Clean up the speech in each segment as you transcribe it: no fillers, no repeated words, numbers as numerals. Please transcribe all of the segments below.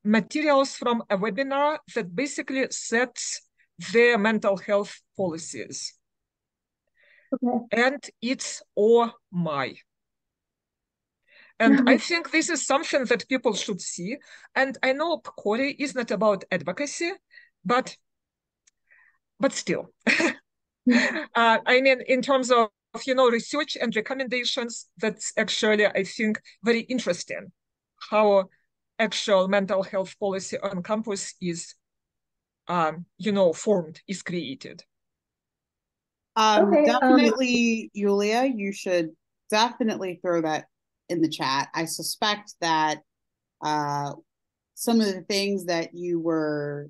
materials from a webinar that basically sets their mental health policies. Okay. And it's oh my. And I think this is something that people should see. And I know PCORI is not about advocacy, but still. I mean, in terms of research and recommendations, that's actually, I think, very interesting how actual mental health policy on campus is, formed, is created. Okay. Definitely, Yulia, you should definitely throw that in the chat. I suspect that some of the things that you were,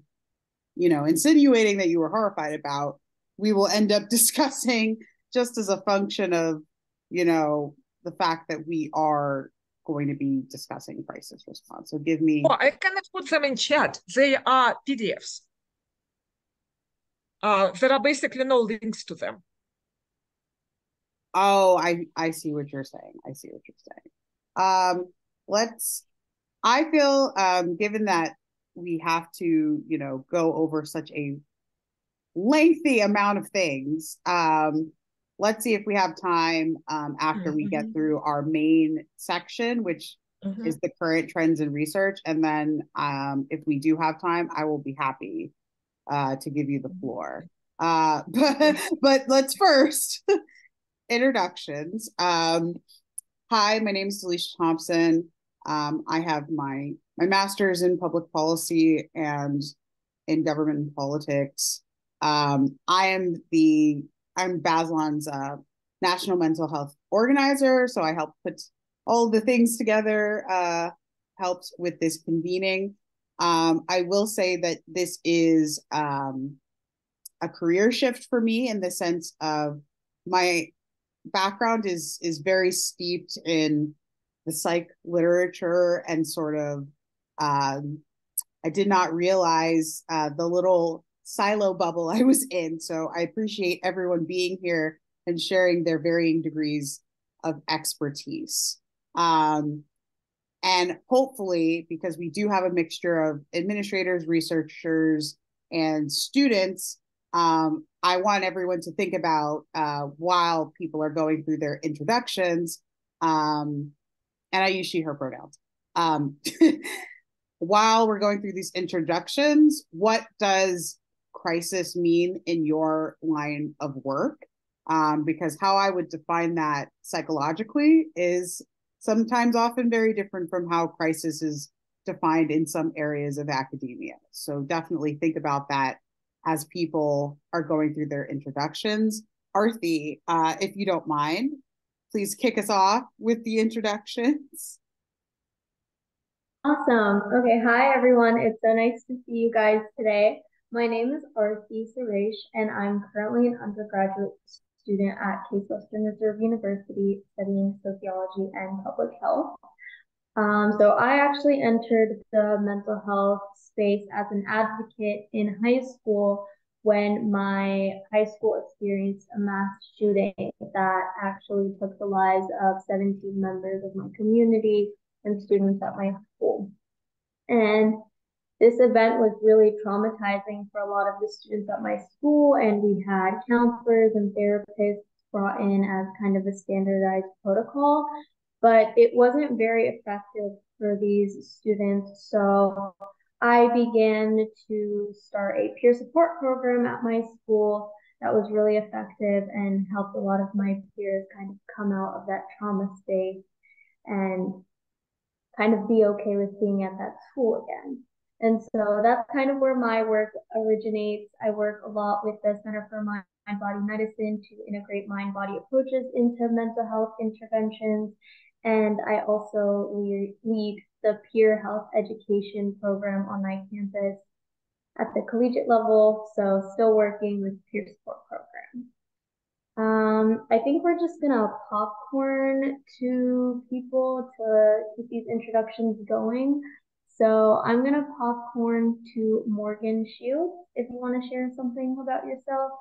insinuating that you were horrified about, we will end up discussing just as a function of, the fact that we are going to be discussing crisis response. So give me. Oh, I cannot put them in chat. They are PDFs. There are basically no links to them. Oh, I see what you're saying. I see what you're saying. I feel, given that we have to, go over such a lengthy amount of things, let's see if we have time after we get through our main section, which is the current trends and research. And then if we do have time, I will be happy to give you the floor. But let's first introductions. Hi, my name is Delisha Thompson. I have my master's in public policy and in government and politics. I'm Bazelon's national mental health organizer, so I helped put all the things together, helped with this convening. I will say that this is a career shift for me in the sense of my background is very steeped in the psych literature and sort of I did not realize the little silo bubble I was in. So I appreciate everyone being here and sharing their varying degrees of expertise. And hopefully, because we do have a mixture of administrators, researchers, and students, I want everyone to think about while people are going through their introductions, and I use she, her pronouns. While we're going through these introductions, what does crisis mean in your line of work? Because how I would define that psychologically is sometimes often very different from how crisis is defined in some areas of academia. So definitely think about that as people are going through their introductions. Arthi, if you don't mind, please kick us off with the introductions. Awesome. Okay. Hi, everyone. It's so nice to see you guys today. My name is Arthi Suresh, and I'm currently an undergraduate student at Case Western Reserve University studying sociology and public health. So I actually entered the mental health space as an advocate in high school when my high school experienced a mass shooting that actually took the lives of 17 members of my community and students at my school. And this event was really traumatizing for a lot of the students at my school, and we had counselors and therapists brought in as kind of a standardized protocol, but it wasn't very effective for these students. So I began to start a peer support program at my school that was really effective and helped a lot of my peers kind of come out of that trauma state and kind of be okay with being at that school again. And so that's kind of where my work originates. I work a lot with the Center for Mind-Body Medicine to integrate mind-body approaches into mental health interventions. And I also lead the peer health education program on my campus at the collegiate level. So still working with peer support programs. I think we're just gonna popcorn to people to keep these introductions going. So I'm gonna popcorn to Morgan Shields if you want to share something about yourself,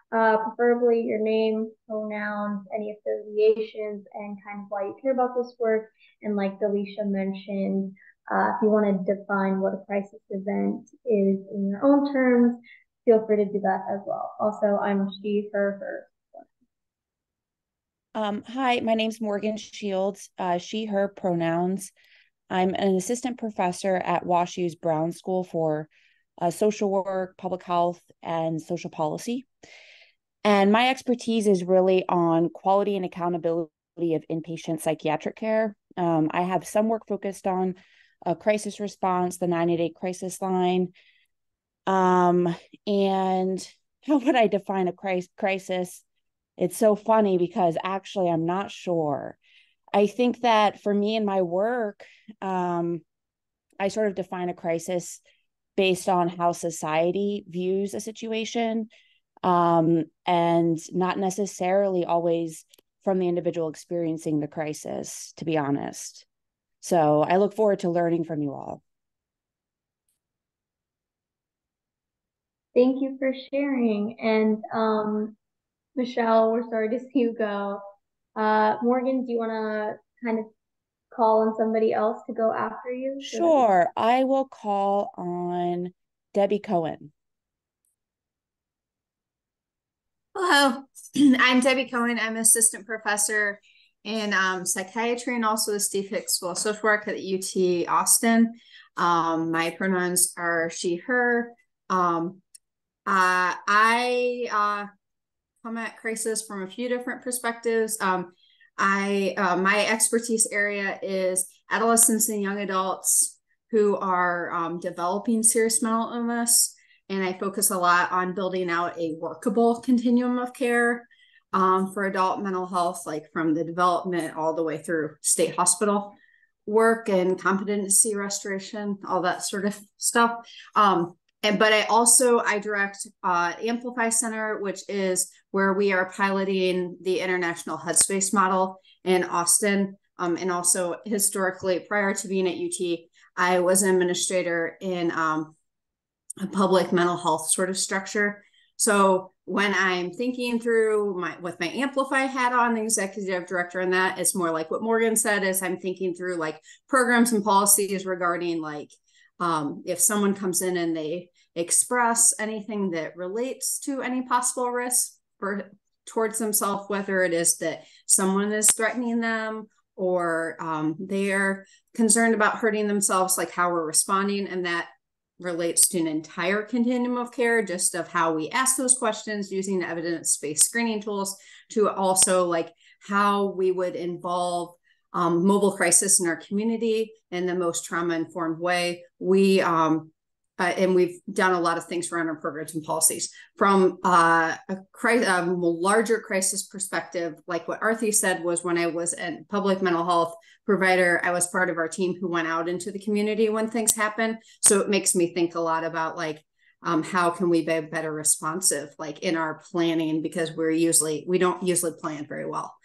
preferably your name, pronouns, any affiliations, and kind of why you care about this work. And like Delisha mentioned, If you want to define what a crisis event is in your own terms, feel free to do that as well. Also, I'm she, her. Hi, my name's Morgan Shields, she, her pronouns. I'm an assistant professor at WashU's Brown School for social work, public health, and social policy. And my expertise is really on quality and accountability of inpatient psychiatric care. I have some work focused on crisis response, the 90-day crisis line. And how would I define a crisis? It's so funny because actually I'm not sure. I think that for me in my work, I sort of define a crisis based on how society views a situation, and not necessarily always from the individual experiencing the crisis, to be honest. So I look forward to learning from you all. Thank you for sharing. And Michelle, we're sorry to see you go. Morgan, do you want to kind of call on somebody else to go after you? Sure. I will call on Debbie Cohen. Hello, I'm Debbie Cohen. I'm an assistant professor in psychiatry and also the Steve Hicks School of Social Work at UT Austin. My pronouns are she, her. I come at crisis from a few different perspectives. My expertise area is adolescents and young adults who are developing serious mental illness. And I focus a lot on building out a workable continuum of care for adult mental health, like from the development all the way through state hospital work and competency restoration, all that sort of stuff. But I direct Amplify Center, which is where we are piloting the international headspace model in Austin. And also historically, prior to being at UT, I was an administrator in a public mental health sort of structure. So when I'm thinking through with my Amplify hat on, the executive director on that, it's more like what Morgan said is I'm thinking through like programs and policies regarding like if someone comes in and they express anything that relates to any possible risk towards themselves, whether it is that someone is threatening them or they're concerned about hurting themselves, like how we're responding. And that relates to an entire continuum of care, just of how we ask those questions using evidence-based screening tools, to also like how we would involve mobile crisis in our community in the most trauma-informed way. And we've done a lot of things around our programs and policies from a larger crisis perspective. Like what Arthi said was when I was a public mental health provider, I was part of our team who went out into the community when things happen. So it makes me think a lot about like, how can we be better responsive, like in our planning, because we don't usually plan very well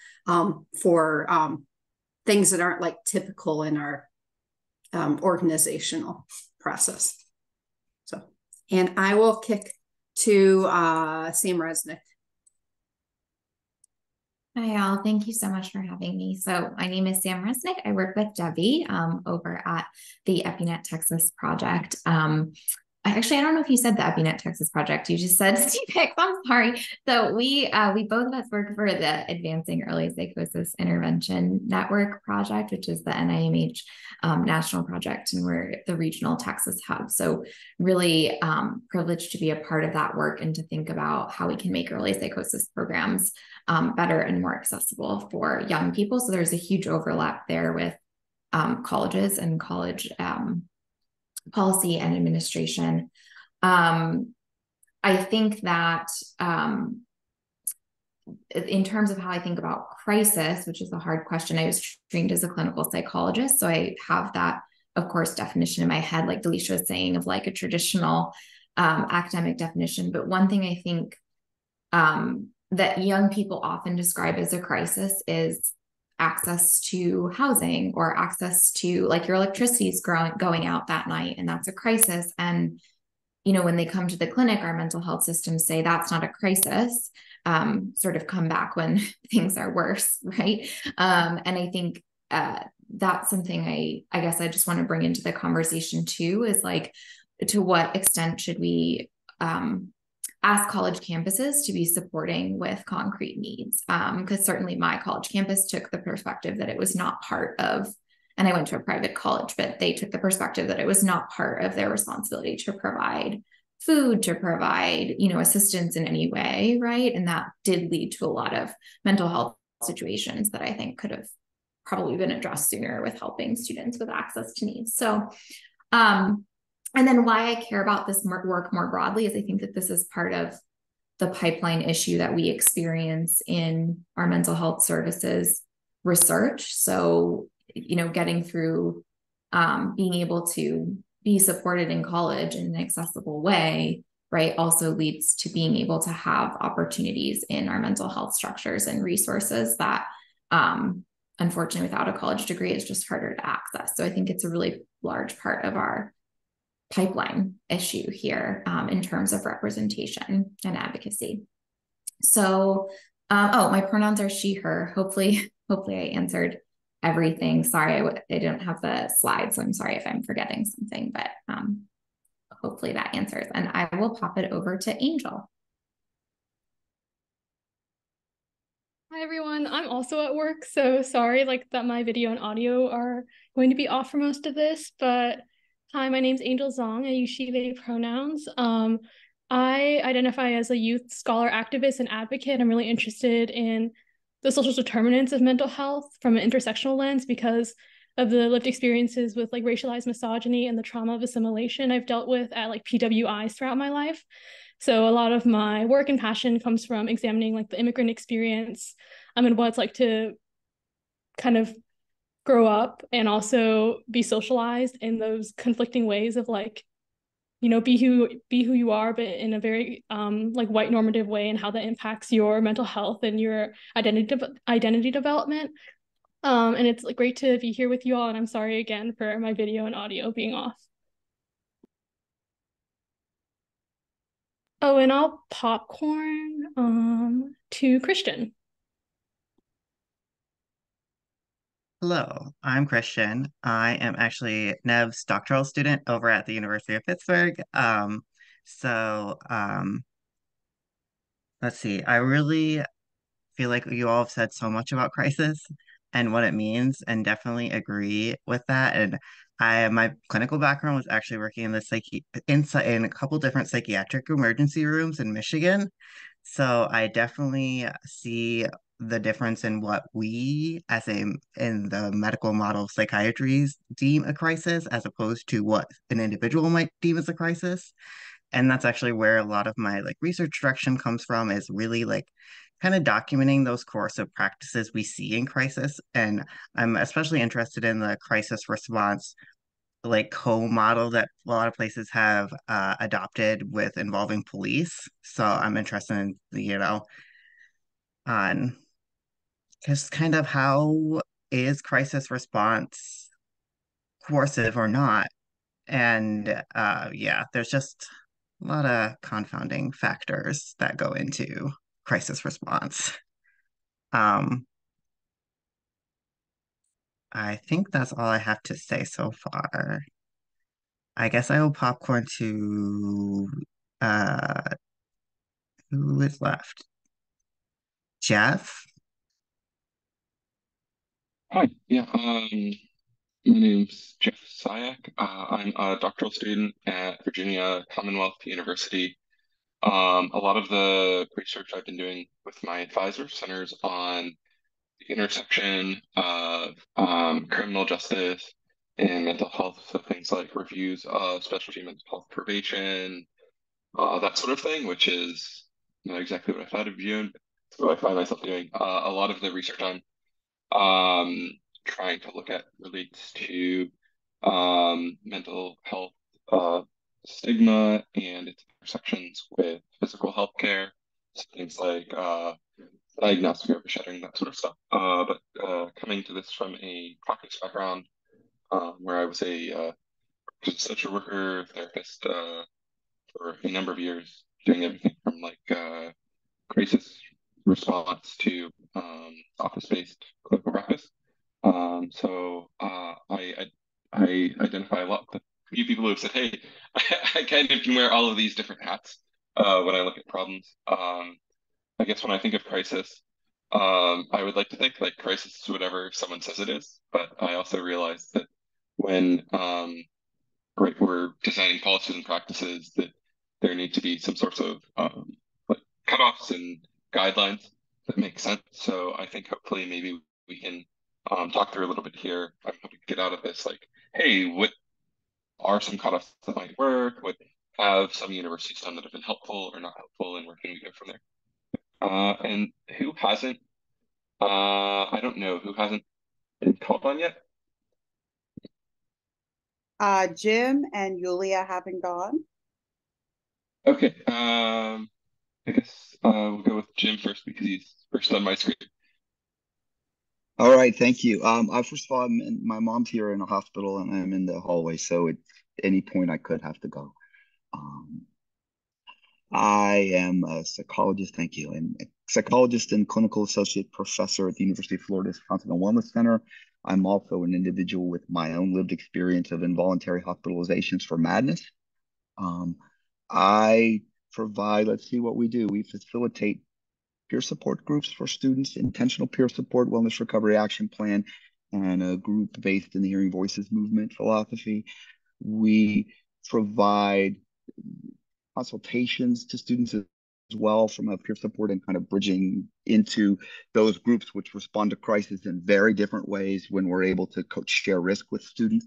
for things that aren't like typical in our organizational process. So, and I will kick to Sam Resnick. Hi, all. Thank you so much for having me. So my name is Sam Resnick. I work with Debbie over at the EpiNet Texas project. I don't know if you said the EpiNet Texas project. You just said Steve Hicks. I'm sorry. So we both of us work for the Advancing Early Psychosis Intervention Network project, which is the NIMH national project, and we're the regional Texas hub. So really privileged to be a part of that work and to think about how we can make early psychosis programs better and more accessible for young people. So there's a huge overlap there with colleges and college policy and administration. I think that in terms of how I think about crisis, which is a hard question, I was trained as a clinical psychologist. So I have that, of course, definition in my head, like Delisha was saying, of like a traditional academic definition. But one thing I think that young people often describe as a crisis is access to housing or access to, like, your electricity is going out that night, and that's a crisis. And when they come to the clinic, our mental health systems say that's not a crisis, sort of come back when things are worse, right? And I think that's something I guess I just want to bring into the conversation too, is like, to what extent should we ask college campuses to be supporting with concrete needs? Because certainly my college campus took the perspective that it was not part of, and I went to a private college, but they took the perspective that it was not part of their responsibility to provide food, to provide, assistance in any way, right? And that did lead to a lot of mental health situations that I think could have probably been addressed sooner with helping students with access to needs. So, and then why I care about this work more broadly is I think that this is part of the pipeline issue that we experience in our mental health services research. So, getting through being able to be supported in college in an accessible way, right, also leads to being able to have opportunities in our mental health structures and resources that, unfortunately, without a college degree, is just harder to access. So I think it's a really large part of our pipeline issue here in terms of representation and advocacy. So, my pronouns are she, her. Hopefully I answered everything. Sorry, I don't have the slides, so I'm sorry if I'm forgetting something, but hopefully that answers. And I will pop it over to Angel. Hi everyone, I'm also at work, so sorry that my video and audio are going to be off for most of this, but hi, my name's Angel Zong. I use she, they pronouns. I identify as a youth scholar, activist, and advocate. I'm really interested in the social determinants of mental health from an intersectional lens because of the lived experiences with racialized misogyny and the trauma of assimilation I've dealt with at PWIs throughout my life. So a lot of my work and passion comes from examining the immigrant experience and what it's like to kind of grow up and also be socialized in those conflicting ways of be who you are, but in a very white normative way, and how that impacts your mental health and your identity development. And it's great to be here with you all, and I'm sorry again for my video and audio being off. Oh, and I'll popcorn to Christian. Hello, I'm Christian. I am actually Nev's doctoral student over at the University of Pittsburgh. So let's see. I really feel like you all have said so much about crisis and what it means, and definitely agree with that. And my clinical background was actually working in in a couple different psychiatric emergency rooms in Michigan. So I definitely see the difference in what we in the medical model of psychiatry deem a crisis as opposed to what an individual might deem as a crisis. And that's actually where a lot of my research direction comes from, is really kind of documenting those coercive practices we see in crisis. And I'm especially interested in the crisis response co-model that a lot of places have adopted with involving police. So I'm interested in on just kind of how is crisis response coercive or not. And yeah, there's just a lot of confounding factors that go into crisis response. I think that's all I have to say so far. I guess I will popcorn to who is left? Jeff? Hi, yeah, my name's Jeff Sayak. I'm a doctoral student at Virginia Commonwealth University. A lot of the research I've been doing with my advisor centers on the intersection of criminal justice and mental health, so things like reviews of specialty mental health probation, that sort of thing, which is not exactly what I thought of doing, what I find myself doing. A lot of the research I'm trying to look at relates to mental health stigma and its intersections with physical health care, so things like diagnostic overshadowing, that sort of stuff. But coming to this from a practice background, where I was a social worker, therapist for a number of years, doing everything from crisis response to office-based clinical practice. I identify a lot with a few people who have said, "Hey, I kind of can wear all of these different hats when I look at problems." I guess when I think of crisis, I would like to think like crisis is whatever someone says it is, but I also realize that when right, we're designing policies and practices, that there need to be some sorts of like cutoffs and guidelines that make sense. So I think hopefully maybe we can talk through a little bit here. I'm hoping to get out of this like, hey, what are some cutoffs that might work? What have some universities done that have been helpful or not helpful, and where can we go from there? And who hasn't? I don't know who hasn't been called on yet. Jim and Yulia haven't gone. Okay. I guess we'll go with Jim first because he's first on my screen. All right, thank you. First of all, my mom's here in a hospital, and I'm in the hallway, so at any point I could have to go. Um, I am a psychologist, thank you, and a psychologist and clinical associate professor at the University of Florida's Continental Wellness Center. I'm also an individual with my own lived experience of involuntary hospitalizations for madness. Um, I provide, let's see what we do. We facilitate peer support groups for students, intentional peer support, wellness recovery action plan, and a group based in the Hearing Voices movement philosophy. We provide consultations to students as well from a peer support and kind of bridging into those groups which respond to crisis in very different ways when we're able to share risk with students.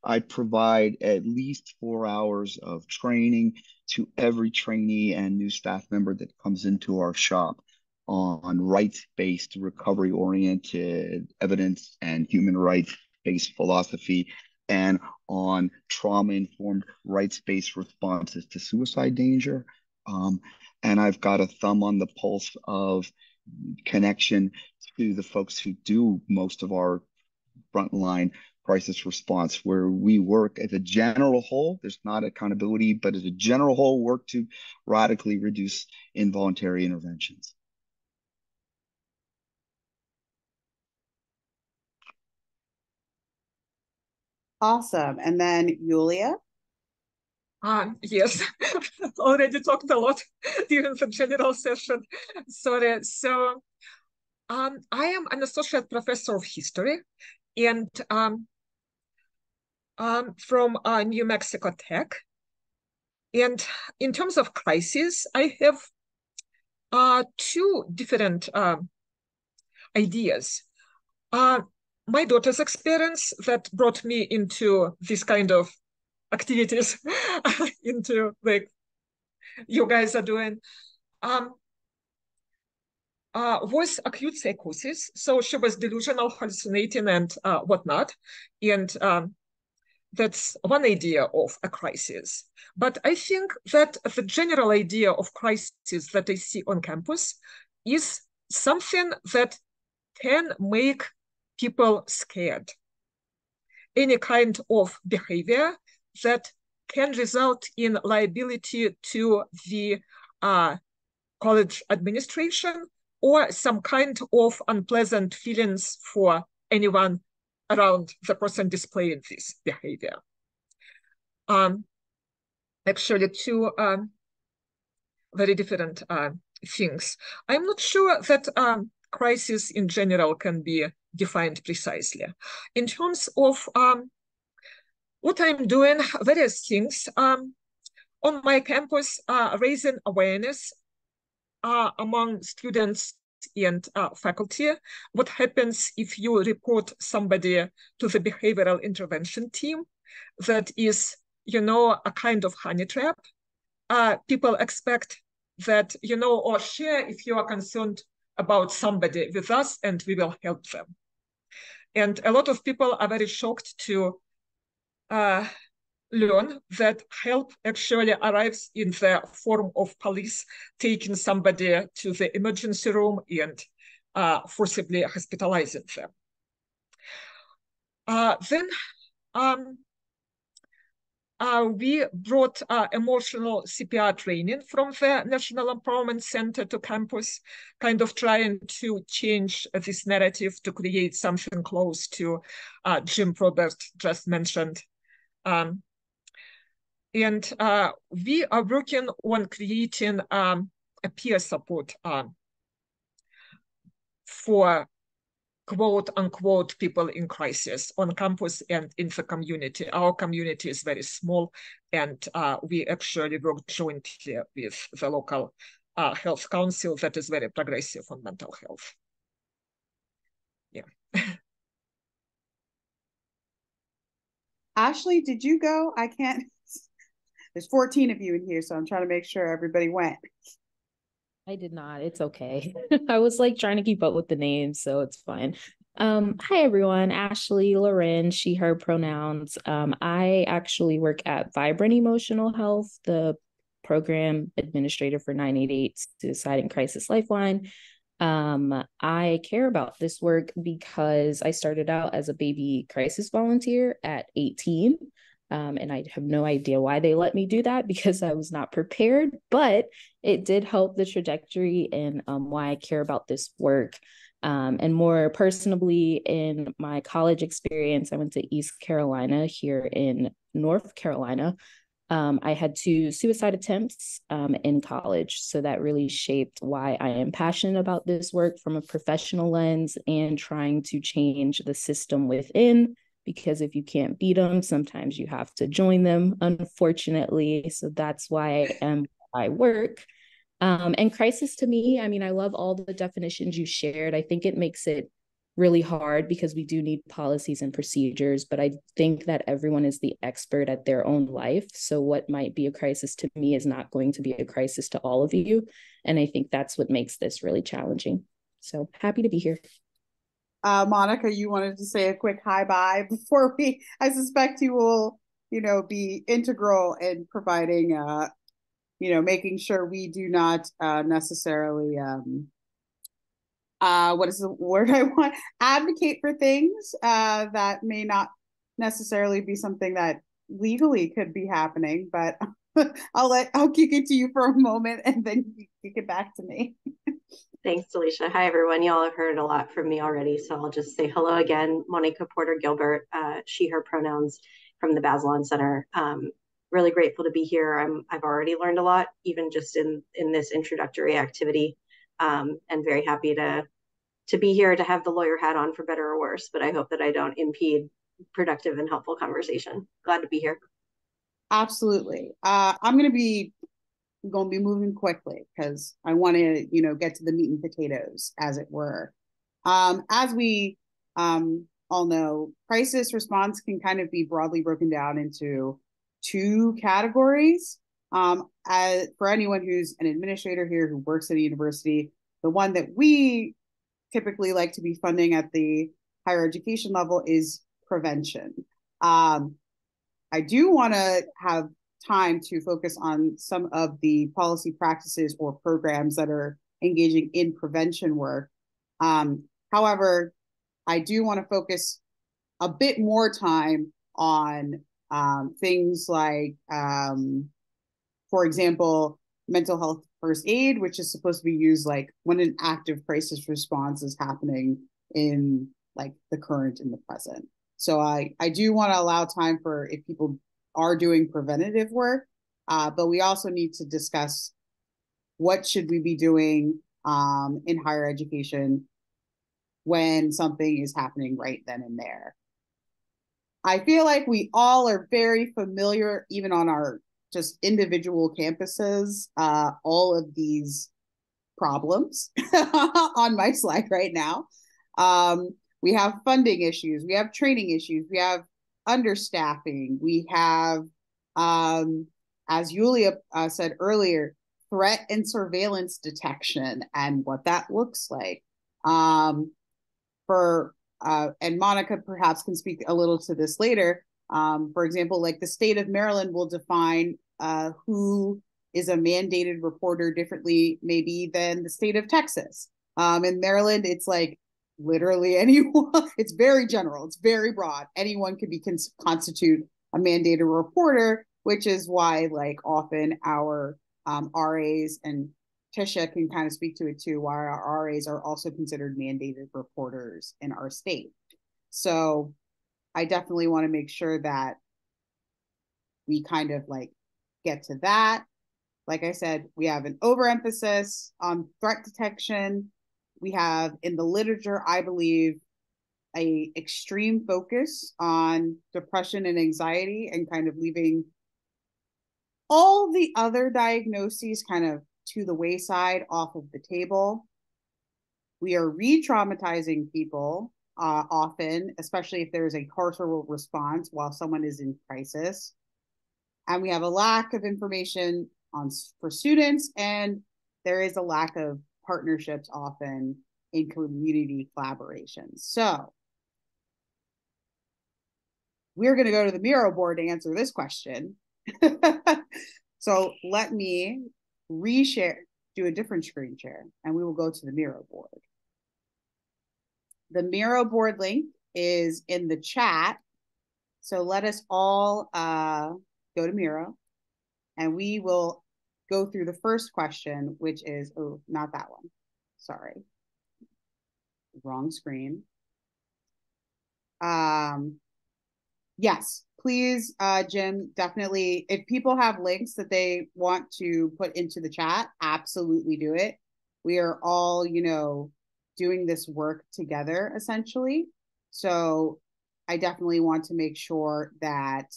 I provide at least 4 hours of training to every trainee and new staff member that comes into our shop on rights-based, recovery-oriented evidence and human rights-based philosophy, and on trauma-informed rights-based responses to suicide danger. And I've got a thumb on the pulse of connection to the folks who do most of our frontline crisis response, where we work as a general whole. There's not accountability, but as a general whole, work to radically reduce involuntary interventions. Awesome. And then Yulia? Yes, already talked a lot during the general session. Sorry. So I am an associate professor of history, and from New Mexico Tech. And in terms of crisis, I have two different ideas. My daughter's experience that brought me into this kind of activities, into like you guys are doing, was acute psychosis. So she was delusional, hallucinating, and whatnot. And that's one idea of a crisis. But I think that the general idea of crisis that I see on campus is something that can make people scared. Any kind of behavior that can result in liability to the college administration or some kind of unpleasant feelings for anyone around the person displaying this behavior. Actually, two very different things. I'm not sure that crisis in general can be defined precisely. In terms of what I'm doing, various things on my campus, raising awareness among students and faculty. What happens if you report somebody to the behavioral intervention team? That is, a kind of honey trap. People expect that, or share if you are concerned about somebody with us and we will help them. And a lot of people are very shocked to learn that help actually arrives in the form of police taking somebody to the emergency room and forcibly hospitalizing them. Then we brought emotional CPR training from the National Empowerment Center to campus, kind of trying to change this narrative to create something close to Jim Probert just mentioned. And we are working on creating a peer support for quote unquote people in crisis on campus and in the community. Our community is very small, and we actually work jointly with the local health council that is very progressive on mental health. Yeah. Ashley, did you go? I can't. There's 14 of you in here, so I'm trying to make sure everybody went. I did not. It's okay. I was like trying to keep up with the names, so it's fine. Hi everyone, Ashley, Lauren, she, her pronouns. I actually work at Vibrant Emotional Health, the program administrator for 988 Suicide and Crisis Lifeline. I care about this work because I started out as a baby crisis volunteer at 18. And I have no idea why they let me do that because I was not prepared, but it did help the trajectory and why I care about this work. And more personally, in my college experience, I went to East Carolina here in North Carolina. I had 2 suicide attempts in college. So that really shaped why I am passionate about this work from a professional lens and trying to change the system within. Because if you can't beat them, sometimes you have to join them, unfortunately. So that's why I work. And crisis to me, I mean, I love all the definitions you shared. I think it makes it really hard because we do need policies and procedures, but I think that everyone is the expert at their own life. So what might be a crisis to me is not going to be a crisis to all of you. And I think that's what makes this really challenging. So happy to be here. Monica, you wanted to say a quick hi-bye before I suspect you will, be integral in providing, making sure we do not necessarily, what is the word I want? Advocate for things that may not necessarily be something that legally could be happening, but I'll kick it to you for a moment and then you kick it back to me. Thanks, Delisha. Hi, everyone. Y'all have heard a lot from me already, so I'll just say hello again. Monica Porter Gilbert, she, her pronouns from the Bazelon Center. Really grateful to be here. I've already learned a lot, even just in this introductory activity, and very happy to be here, to have the lawyer hat on for better or worse, but I hope that I don't impede productive and helpful conversation. Glad to be here. Absolutely. I'm going to be moving quickly because I want to, get to the meat and potatoes, as it were. As we all know, crisis response can kind of be broadly broken down into 2 categories. For anyone who's an administrator here who works at a university, the one that we typically like to be funding at the higher education level is prevention. I do want to have time to focus on some of the policy practices or programs that are engaging in prevention work. However, I do want to focus a bit more time on things like, for example, mental health first aid, which is supposed to be used like when an active crisis response is happening in like the current and the present. So I do want to allow time for if people are doing preventative work, but we also need to discuss what should we be doing in higher education when something is happening right then and there. I feel like we all are very familiar, even on our just individual campuses, all of these problems on my slide right now. We have funding issues, we have training issues, we have understaffing, we have, as Yulia said earlier, threat and surveillance detection and what that looks like. And Monica perhaps can speak a little to this later. For example, like the state of Maryland will define who is a mandated reporter differently maybe than the state of Texas. In Maryland, it's like literally anyone. It's very general. It's very broad. Anyone could constitute a mandated reporter, which is why like often our RAs, and Tisha can kind of speak to it too, why our RAs are also considered mandated reporters in our state. So I definitely want to make sure that we kind of like get to that. Like I said, we have an overemphasis on threat detection. We have in the literature, I believe, a extreme focus on depression and anxiety, and kind of leaving all the other diagnoses kind of to the wayside, off of the table. We are re-traumatizing people often, especially if there's a carceral response while someone is in crisis. And we have a lack of information for students, and there is a lack of partnerships often in community collaboration. So we're going to go to the Miro board to answer this question. So let me reshare, do a different screen share, and we will go to the Miro board. The Miro board link is in the chat. So let us all go to Miro, and we will go through the first question, which is, oh, not that one. Sorry. Wrong screen. Yes, please, Jim, definitely. If people have links that they want to put into the chat, absolutely do it. We are all, you know, doing this work together, essentially. So I definitely want to make sure that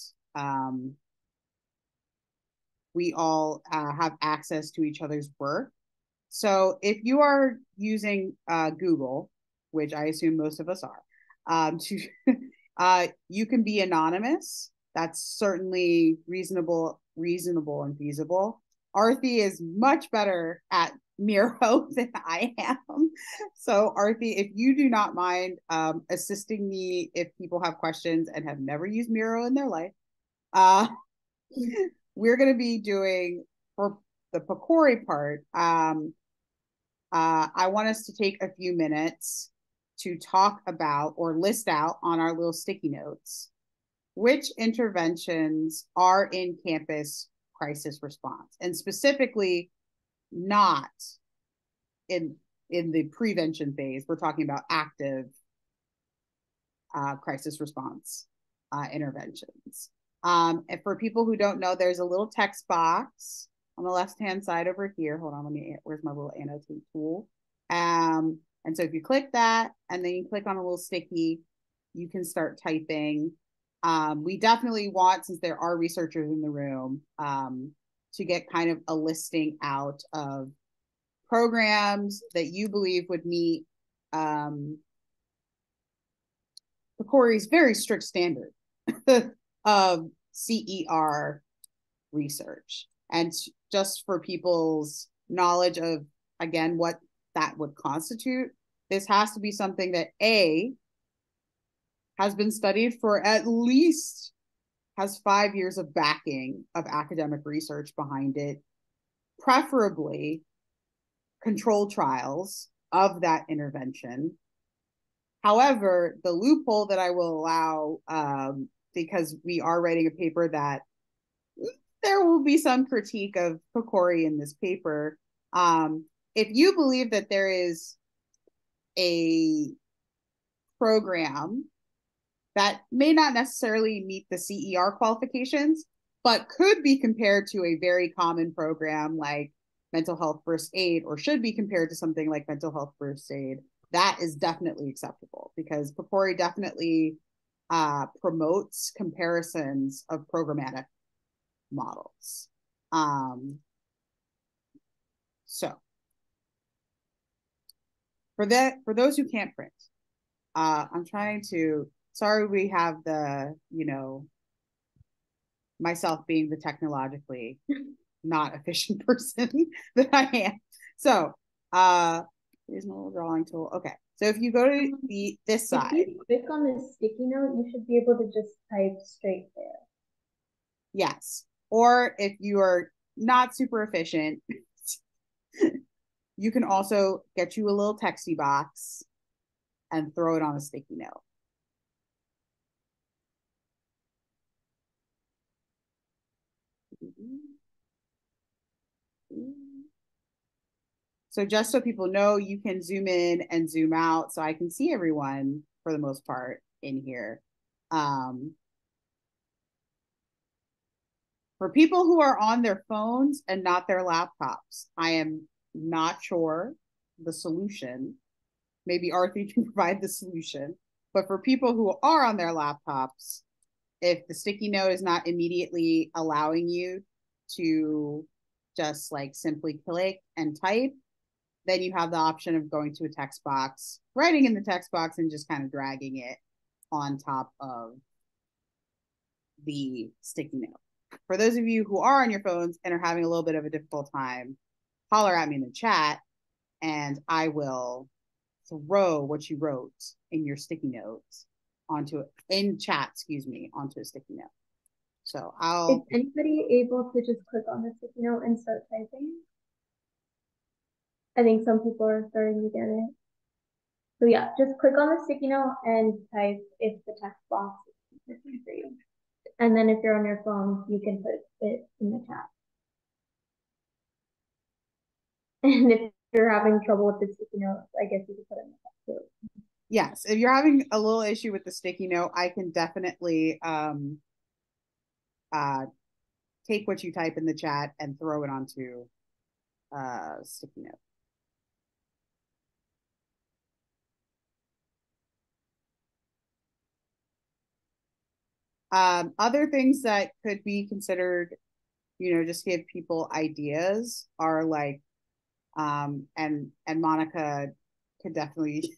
we all have access to each other's work. So if you are using Google, which I assume most of us are, you can be anonymous. That's certainly reasonable and feasible. Arthi is much better at Miro than I am. So Arthi, if you do not mind assisting me if people have questions and have never used Miro in their life, we're going to be doing, for the PCORI part, I want us to take a few minutes to talk about or list out on our little sticky notes which interventions are in campus crisis response, and specifically not in the prevention phase. We're talking about active crisis response interventions. And for people who don't know, there's a little text box on the left-hand side over here. Hold on, where's my little annotate tool? And so if you click that, and then you click on a little sticky, you can start typing. We definitely want, since there are researchers in the room, to get kind of a listing out of programs that you believe would meet PCORI's very strict standard of CER research. And just for people's knowledge of, again, what that would constitute, this has to be something that A, has been studied for at least, has 5 years of backing of academic research behind it, preferably controlled trials of that intervention. However, the loophole that I will allow, because we are writing a paper that there will be some critique of PCORI in this paper, if you believe that there is a program that may not necessarily meet the CER qualifications, but could be compared to a very common program like mental health first aid, or should be compared to something like mental health first aid, that is definitely acceptable, because PCORI definitely promotes comparisons of programmatic models. So for those who can't print, I'm trying to, sorry, we have the, myself being the technologically not efficient person that I am. So here's my little drawing tool. Okay, so if you go to this side, if you click on the sticky note, you should be able to just type straight there. Yes, or if you are not super efficient, you can also get you a little texty box and throw it on a sticky note. So just so people know, you can zoom in and zoom out so I can see everyone for the most part in here. For people who are on their phones and not their laptops, I am not sure the solution. Maybe Arthi can provide the solution. But for people who are on their laptops, if the sticky note is not immediately allowing you to just like simply click and type, then you have the option of going to a text box, writing in the text box, and just kind of dragging it on top of the sticky note. For those of you who are on your phones and are having a little bit of a difficult time, holler at me in the chat and I will throw what you wrote in your sticky notes onto in chat, onto a sticky note. So Is anybody able to just click on the sticky note and start typing? I think some people are starting to get it. So yeah, just click on the sticky note and type if the text box is missing for you. And then if you're on your phone, you can put it in the chat. And if you're having trouble with the sticky note, I guess you can put it in the chat too. Yes, if you're having a little issue with the sticky note, I can definitely take what you type in the chat and throw it onto sticky note. Other things that could be considered, just give people ideas are like, and Monica could definitely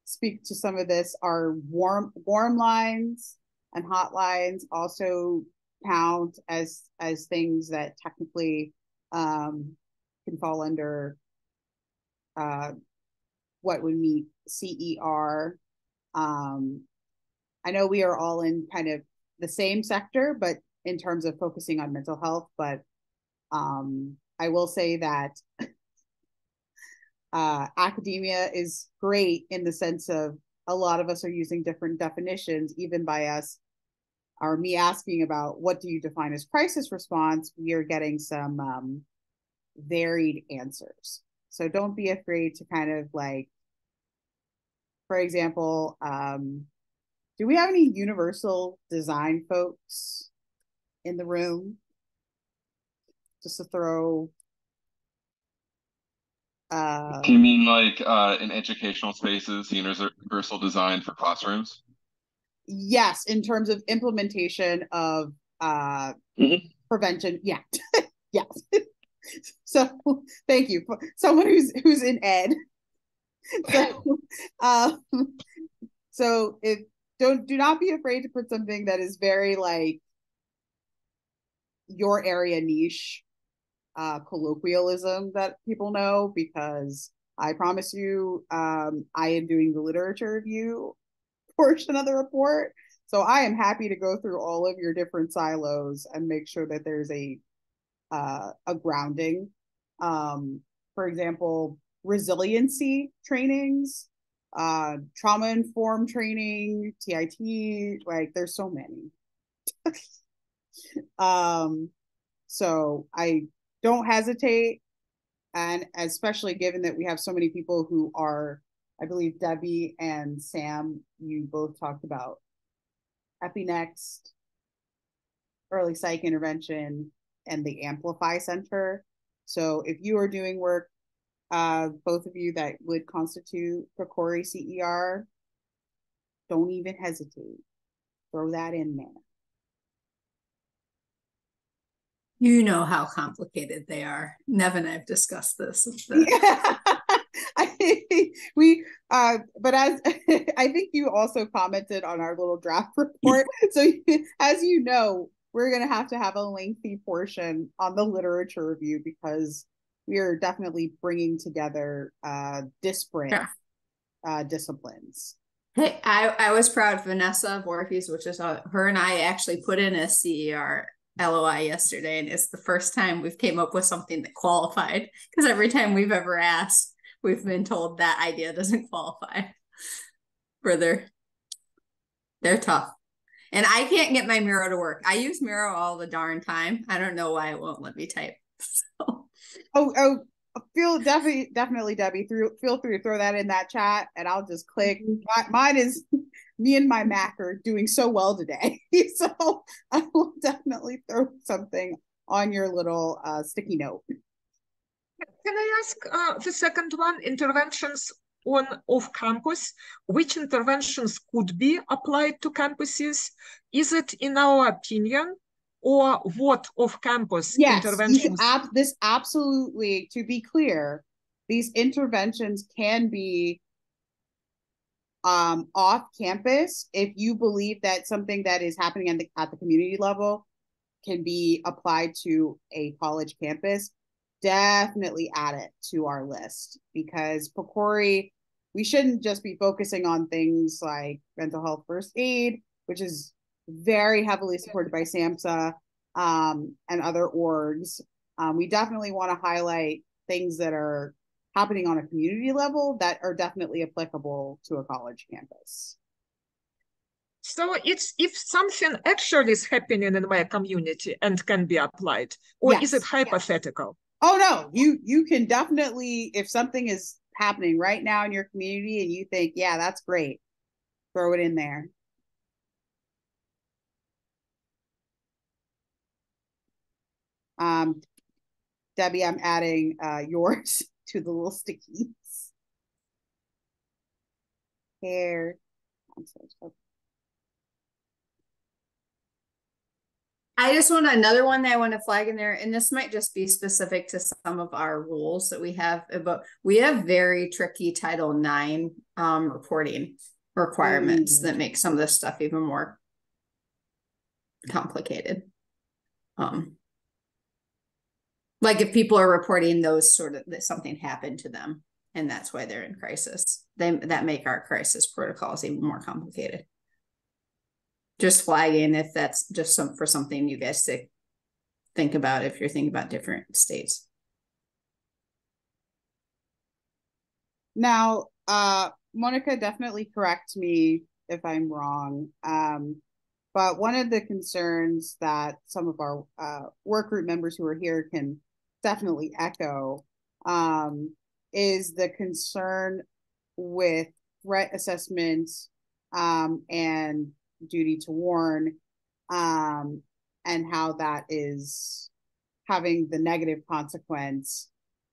speak to some of this, are warm lines and hotlines also count as things that technically can fall under what would meet CER. I know we are all in kind of the same sector, but in terms of focusing on mental health, but I will say that academia is great in the sense of a lot of us are using different definitions, even by us, or me asking about what do you define as crisis response, we are getting some varied answers. So don't be afraid to kind of like, for example, do we have any universal design folks in the room? Just to throw. Do you mean like in educational spaces, universal design for classrooms? Yes, in terms of implementation of prevention. Yeah, yes. So thank you for someone who's in ed. So if do not be afraid to put something that is very like your area niche colloquialism that people know, because I promise you I am doing the literature review portion of the report, so I am happy to go through all of your different silos and make sure that there's a grounding. For example, resiliency trainings, trauma-informed training, TIT, like there's so many. So I don't hesitate, and especially given that we have so many people who are, I believe Debbie and Sam, you both talked about EpiNext, early psych intervention, and the Amplify Center. So if you are doing work, both of you, that would constitute PCORI CER, don't even hesitate. Throw that in there. You know how complicated they are. Nev and I have discussed this. Yeah. But as I think you also commented on our little draft report. So as you know, we're going to have a lengthy portion on the literature review because we are definitely bringing together disparate disciplines. Hey, I was proud of Vanessa Voorhees, which is her and I actually put in a CER LOI yesterday, and it's the first time we've came up with something that qualified, because every time we've ever asked, we've been told that idea doesn't qualify. They're tough. And I can't get my Miro to work. I use Miro all the darn time. I don't know why it won't let me type. So. Definitely, Debbie. Feel free to throw that in that chat, and I'll just click. Mine is me and my Mac are doing so well today, so I will definitely throw something on your little sticky note. Can I ask the second one? Interventions on off-campus. Which interventions could be applied to campuses? Is it, in our opinion, or what off-campus interventions? This absolutely, to be clear, these interventions can be off campus if you believe that something that is happening at the community level can be applied to a college campus. Definitely add it to our list, because PCORI, we shouldn't just be focusing on things like mental health first aid, which is very heavily supported by SAMHSA and other orgs. We definitely want to highlight things that are happening on a community level that are definitely applicable to a college campus. So it's if something actually is happening in my community and can be applied, or is it hypothetical? Oh no, you can definitely, if something is happening right now in your community and you think, yeah, that's great, throw it in there. Debbie, I'm adding yours to the little stickies. Here. I just want another one that I want to flag in there, and this might just be specific to some of our rules that we have, but we have very tricky Title IX reporting requirements that make some of this stuff even more complicated. Like if people are reporting those sort of, that something happened to them and that's why they're in crisis, that make our crisis protocols even more complicated. Just flagging if that's just for something you guys to think about if you're thinking about different states. Now, Monica, definitely correct me if I'm wrong. But one of the concerns that some of our work group members who are here can definitely echo is the concern with threat assessment and duty to warn, and how that is having the negative consequence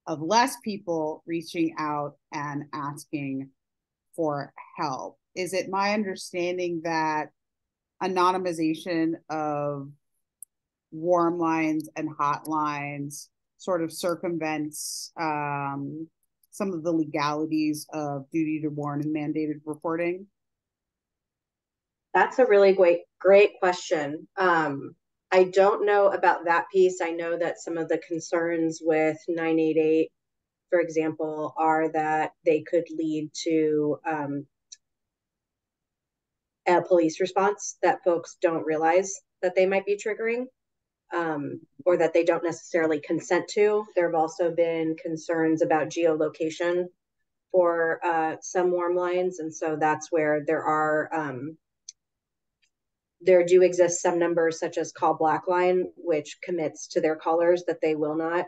of less people reaching out and asking for help. Is it my understanding that anonymization of warm lines and hotlines sort of circumvents some of the legalities of duty to warn and mandated reporting? That's a really great question. I don't know about that piece. I know that some of the concerns with 988, for example, are that they could lead to a police response that folks don't realize that they might be triggering, or that they don't necessarily consent to. There have also been concerns about geolocation for some warm lines, and so that's where there do exist some numbers such as Call Blackline, which commits to their callers that they will not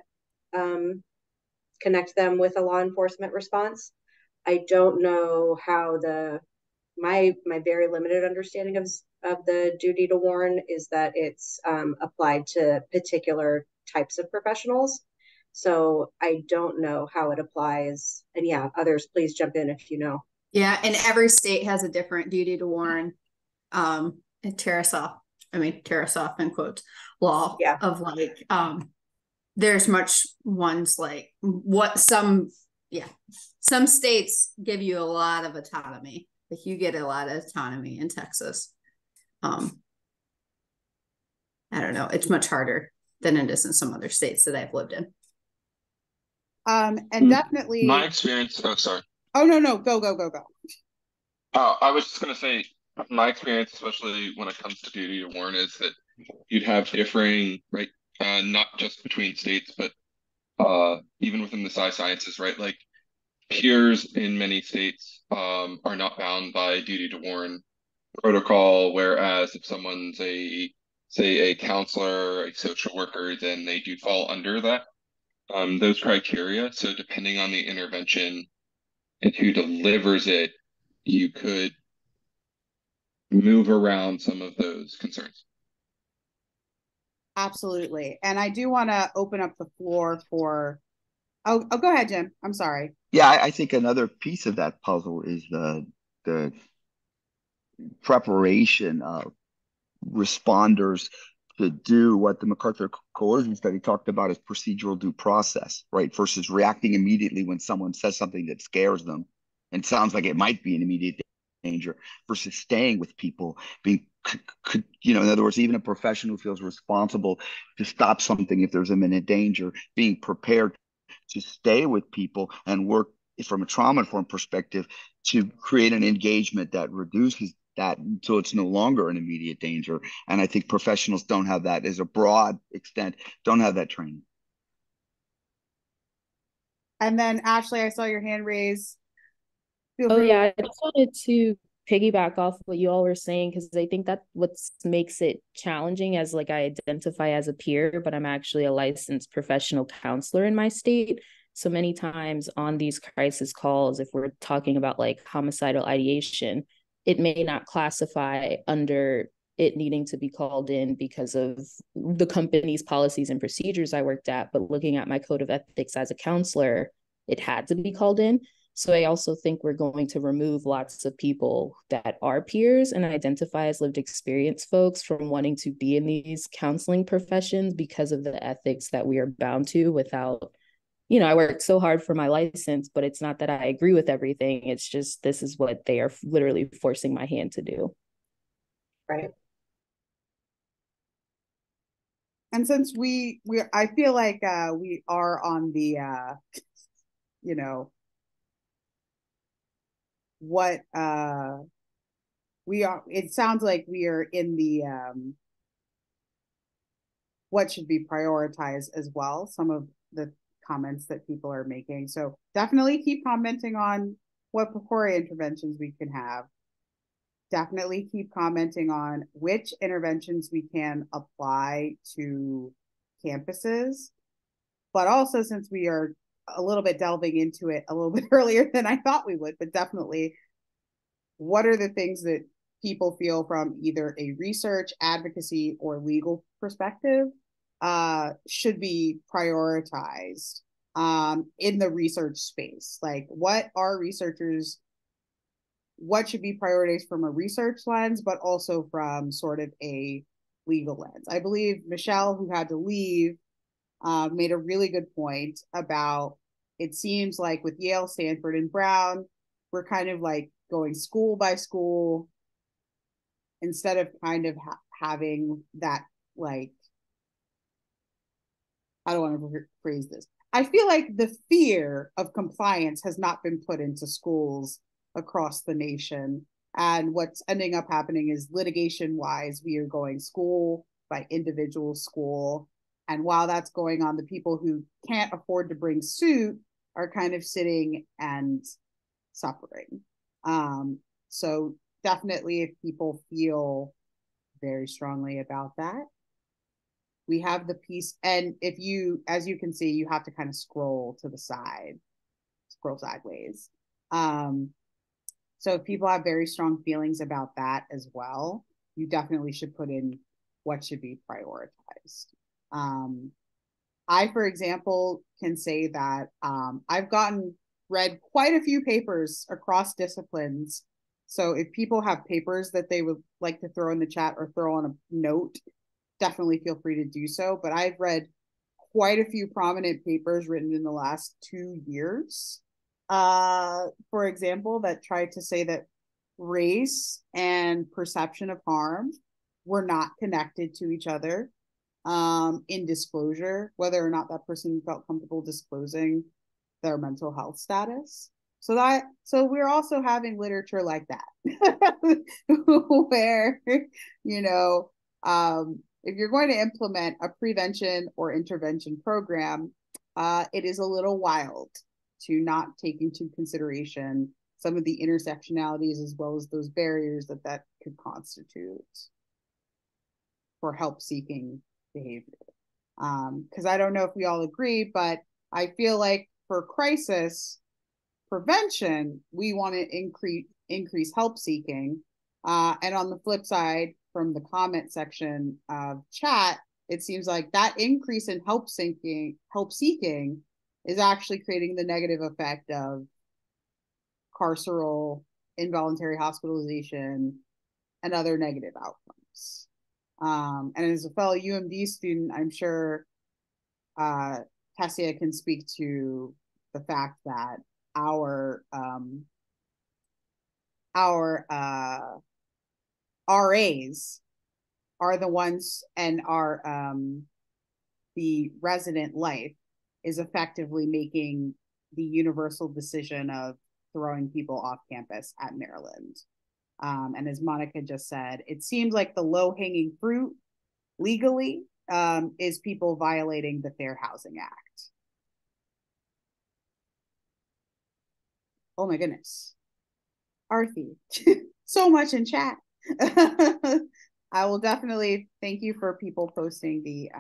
connect them with a law enforcement response. I don't know how my very limited understanding of the duty to warn is that it's applied to particular types of professionals. So I don't know how it applies. And yeah, others, please jump in if you know. Yeah, and every state has a different duty to warn. Tarasoff in quotes, law of like, there's much ones like what some states give you a lot of autonomy. Like you get a lot of autonomy in Texas. I don't know. It's much harder than it is in some other states that I've lived in. And definitely my experience. Oh, sorry. Oh no, go. I was just gonna say my experience, especially when it comes to duty to warn, is that you'd have differing, right? Not just between states, but even within the sciences, right? Like peers in many states are not bound by duty to warn protocol, whereas if someone's say a counselor, a social worker, then they do fall under that those criteria. So depending on the intervention and who delivers it, you could move around some of those concerns. Absolutely. And I do want to open up the floor for, oh, go ahead, Jim. I'm sorry. Yeah, I think another piece of that puzzle is the preparation of responders to do what the MacArthur coercion study talked about as procedural due process, right? Versus reacting immediately when someone says something that scares them and sounds like it might be an immediate danger, versus staying with people, being, in other words, even a professional who feels responsible to stop something if there's imminent danger, being prepared to stay with people and work from a trauma-informed perspective to create an engagement that reduces that so it's no longer an immediate danger. And I think professionals don't have that, as a broad extent, don't have that training. And then Ashley, I saw your hand raised. Oh yeah, I just wanted to piggyback off what you all were saying, because I think that what makes it challenging, as like I identify as a peer, but I'm actually a licensed professional counselor in my state. So many times on these crisis calls, if we're talking about like homicidal ideation, it may not classify under it needing to be called in because of the company's policies and procedures I worked at. But looking at my code of ethics as a counselor, it had to be called in. So I also think we're going to remove lots of people that are peers and identify as lived experience folks from wanting to be in these counseling professions because of the ethics that we are bound to without, I worked so hard for my license, but it's not that I agree with everything. It's just, this is what they are literally forcing my hand to do. Right. And since I feel like we are on the, what we are, it sounds like we are in the what should be prioritized as well, some of the comments that people are making. So definitely keep commenting on what PCORI interventions we can have. Definitely keep commenting on which interventions we can apply to campuses. But also, since we are a little bit delving into it a little bit earlier than I thought we would, but definitely, what are the things that people feel from either a research, advocacy, or legal perspective should be prioritized in the research space? Like, what should be prioritized from a research lens, but also from sort of a legal lens? I believe Michelle, who had to leave, made a really good point about, it seems like with Yale, Stanford, and Brown, we're kind of like going school by school instead of kind of having that, like, I don't want to phrase this. I feel like the fear of compliance has not been put into schools across the nation. And what's ending up happening is, litigation wise, we are going school by individual school. And while that's going on, the people who can't afford to bring suit are kind of sitting and suffering. So definitely, if people feel very strongly about that, we have the piece. And if you, as you can see, you have to kind of scroll to the side, scroll sideways. So if people have very strong feelings about that as well, you definitely should put in what should be prioritized. I, for example, can say that I've read quite a few papers across disciplines. So if people have papers that they would like to throw in the chat or throw on a note, definitely feel free to do so. But I've read quite a few prominent papers written in the last 2 years, for example, that tried to say that race and perception of harm were not connected to each other in disclosure, whether or not that person felt comfortable disclosing their mental health status. So we're also having literature like that, where, if you're going to implement a prevention or intervention program, it is a little wild to not take into consideration some of the intersectionalities as well as those barriers that could constitute for help-seeking behavior. Because I don't know if we all agree, but I feel like for crisis prevention, we want to increase help-seeking. And on the flip side, from the comment section of chat, it seems like that increase in help-seeking is actually creating the negative effect of carceral, involuntary hospitalization, and other negative outcomes. And as a fellow UMD student, I'm sure Tessia can speak to the fact that our RAs are the ones, and the resident life is effectively making the universal decision of throwing people off campus at Maryland. And as Monica just said, it seems like the low-hanging fruit legally is people violating the Fair Housing Act. Oh my goodness. Arthi, so much in chat. I will definitely thank you for people posting the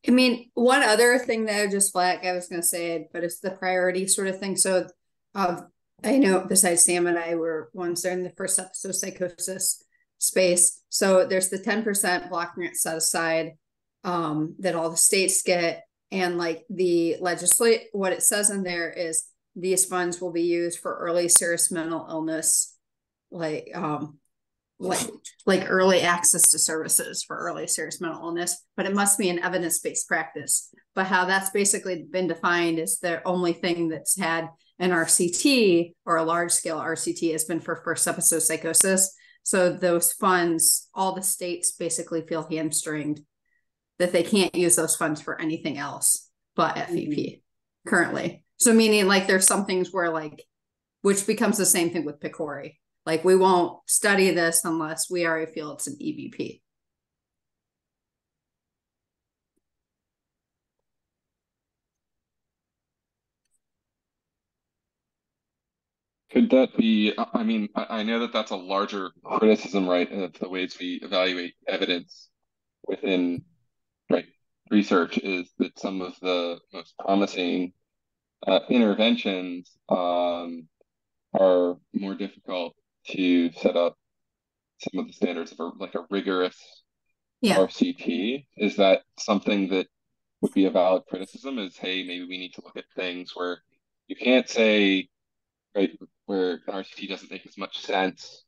I mean, one other thing that I would just flag, I was going to say it, but it's the priority sort of thing. So I know besides Sam and I were ones there in the first episode psychosis space. So there's the 10% block grant set aside that all the states get. And like the legislate, what it says in there is these funds will be used for early serious mental illness, like early access to services for early serious mental illness, but it must be an evidence-based practice. But how that's basically been defined is the only thing that's had an RCT or a large-scale RCT has been for first episode psychosis. So those funds, all the states basically feel hamstringed that they can't use those funds for anything else but FEP currently. So meaning like there's some things where like, which becomes the same thing with PCORI. Like we won't study this unless we already feel it's an EBP. Could that be, I mean, I know that that's a larger criticism, right, of the ways we evaluate evidence within, right, research is that some of the most promising interventions are more difficult to set up some of the standards of like a rigorous RCT. Is that something that would be a valid criticism? Is, hey, maybe we need to look at things where you can't say, right, where an RCT doesn't make as much sense.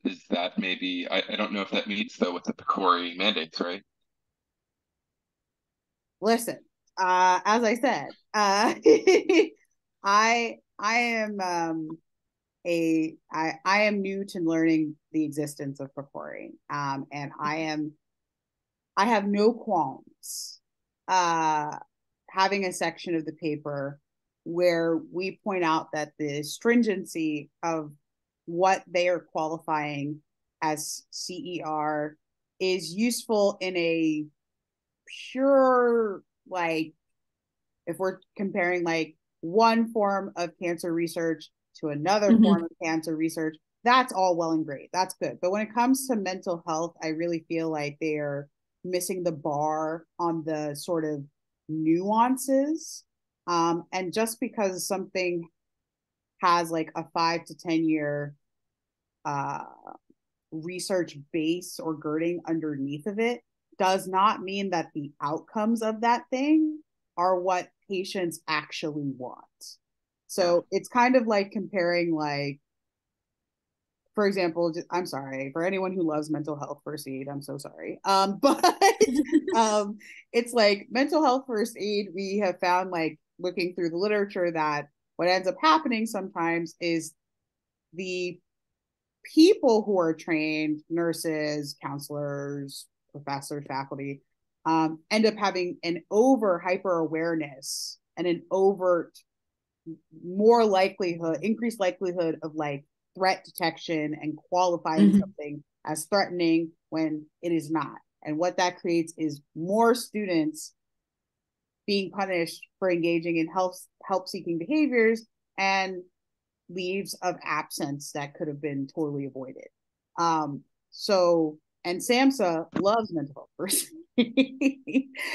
Is that maybe, I don't know if that meets though with the PCORI mandates, right? Listen, as I said, I am I am new to learning the existence of PCORI, and I have no qualms having a section of the paper where we point out that the stringency of what they are qualifying as CER is useful in a pure, like, if we're comparing like one form of cancer research to another form of cancer research, that's all well and great. That's good. But when it comes to mental health, I really feel like they are missing the bar on the sort of nuances. And just because something has like a 5 to 10 year research base or girding underneath of it does not mean that the outcomes of that thing are what patients actually want. So it's kind of like comparing, like, for example, I'm sorry for anyone who loves mental health first aid, I'm so sorry. But it's like mental health first aid, we have found, like, looking through the literature, that what ends up happening sometimes is the people who are trained, nurses, counselors, professors, faculty, end up having an hyper awareness and an overt, increased likelihood of like threat detection and qualifying something as threatening when it is not. And what that creates is more students being punished for engaging in help-seeking behaviors and leaves of absence that could have been totally avoided. So, and SAMHSA loves mental health first. Yes.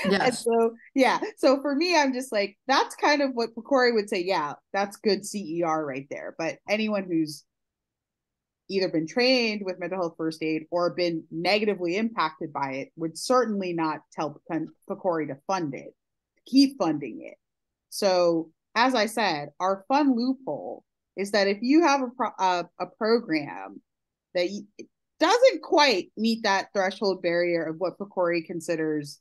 And so, yeah. So for me, I'm just like, that's kind of what PCORI would say. Yeah, that's good CER right there. But anyone who's either been trained with mental health first aid or been negatively impacted by it would certainly not tell PCORI to fund it, keep funding it. So as I said, our fun loophole is that if you have a program that doesn't quite meet that threshold barrier of what PCORI considers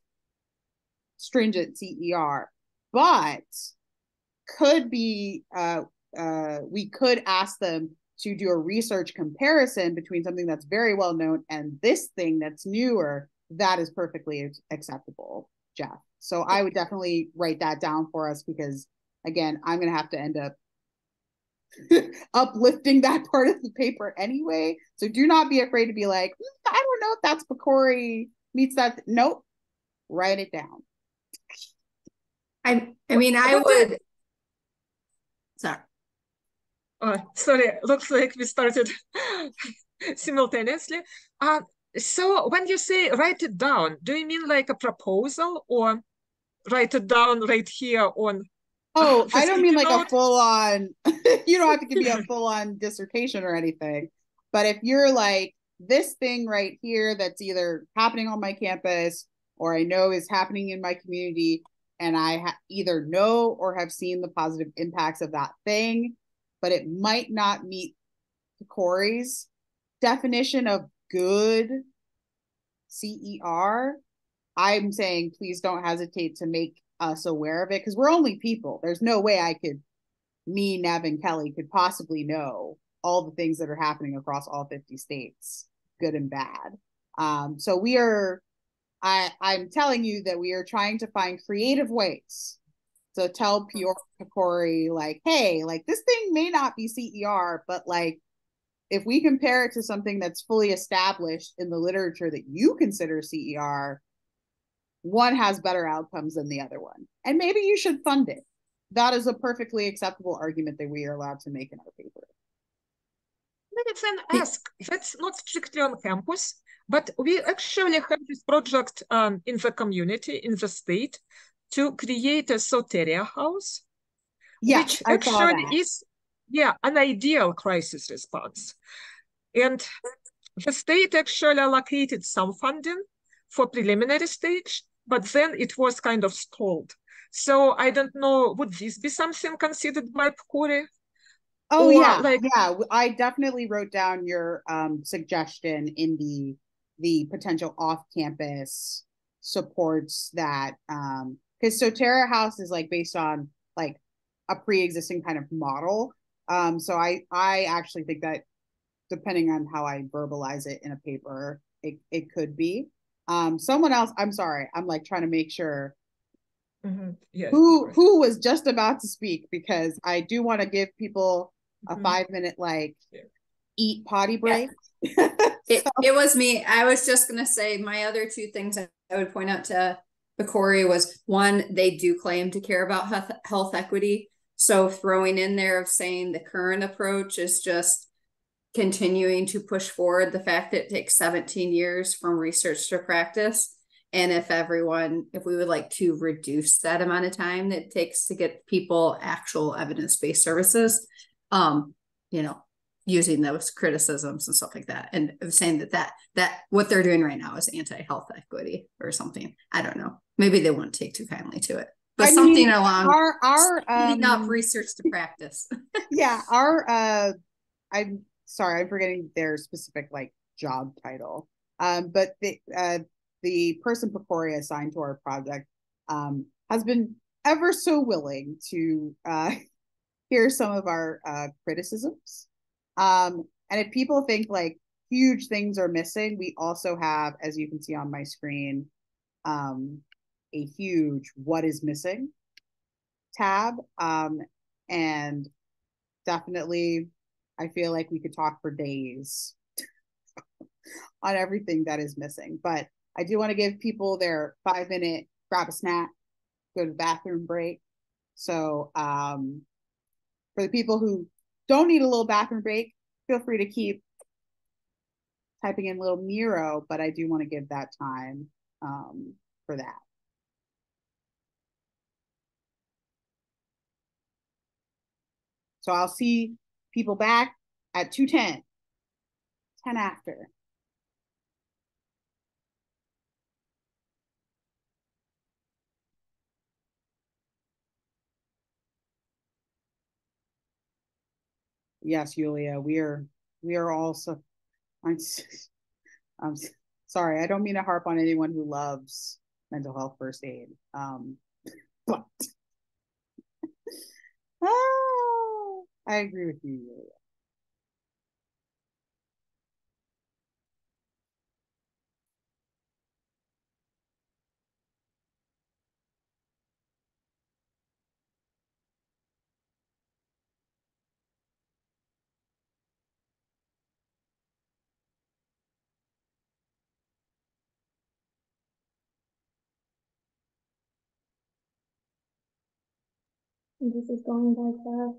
stringent CER, but could be, we could ask them to do a research comparison between something that's very well known and this thing that's newer, that is perfectly acceptable, Jeff. So I would definitely write that down for us because, again, I'm going to have to end up uplifting that part of the paper anyway. So do not be afraid to be like, I don't know if that's PCORI meets that. Nope. Write it down. I mean, I would. Sorry. Sorry, looks like we started simultaneously. So when you say write it down, do you mean like a proposal or write it down right here on? Oh, I don't mean like a full-on, you don't have to give me a full-on dissertation or anything. But if you're like, this thing right here that's either happening on my campus or I know is happening in my community, and I either know or have seen the positive impacts of that thing, but it might not meet PCORI's definition of good CER, I'm saying please don't hesitate to make us aware of it because we're only people. There's no way me, Nev, and Kelly could possibly know all the things that are happening across all 50 states, good and bad. So I'm telling you that we are trying to find creative ways to tell PCORI, like, hey, like this thing may not be CER, but like, if we compare it to something that's fully established in the literature that you consider CER, one has better outcomes than the other one. And maybe you should fund it. That is a perfectly acceptable argument that we are allowed to make in our paper. Let me then ask, that's not strictly on campus, but we actually have this project in the community, in the state, to create a soteria house, yes, which actually is, an ideal crisis response. And the state actually allocated some funding for preliminary stage, but then it was kind of stalled. So I don't know, would this be something considered by PCORI? Oh, yeah, I definitely wrote down your suggestion in the potential off-campus supports that, because soteria house is like based on like a pre-existing kind of model. So I actually think that depending on how I verbalize it in a paper, it could be. Someone else, I'm sorry, I'm like trying to make sure who was just about to speak, because I do want to give people a 5-minute like eat potty break. It was me. I was just gonna say my other two things I would point out to PCORI was, one, they do claim to care about health equity. So throwing in there of saying the current approach is just continuing to push forward the fact that it takes 17 years from research to practice. And if we would like to reduce that amount of time that it takes to get people actual evidence-based services, using those criticisms and stuff like that, and saying that what they're doing right now is anti-health equity or something. I don't know. Maybe they won't take too kindly to it, but something along speeding up research to practice. Yeah, I'm sorry, I'm forgetting their specific like job title. But the person PCORI assigned to our project has been ever so willing to hear some of our criticisms. And if people think like huge things are missing, we also have, as you can see on my screen, a huge what is missing tab. And definitely, I feel like we could talk for days on everything that is missing. But I do want to give people their 5-minute grab a snack, good bathroom break. So for the people who don't need a little bathroom break, feel free to keep typing in little Miro, but I do want to give that time for that. So I'll see people back at 2:10, 10 after. Yes, Yulia, we are also, I'm sorry, I don't mean to harp on anyone who loves mental health first aid. But I agree with you, Yulia. This is going by fast.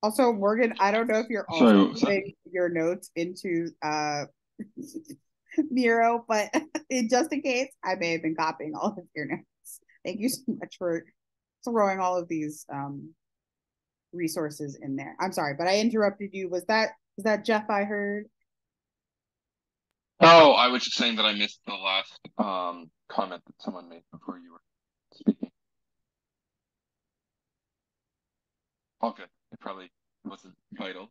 Also, Morgan, I don't know if you're also putting your notes into Miro, but just in case, I may have been copying all of your notes. Thank you so much for throwing all of these resources in there. I'm sorry, but I interrupted you. Was that Jeff I heard? Oh, I was just saying that I missed the last comment that someone made before you were speaking. All good. It probably wasn't vital.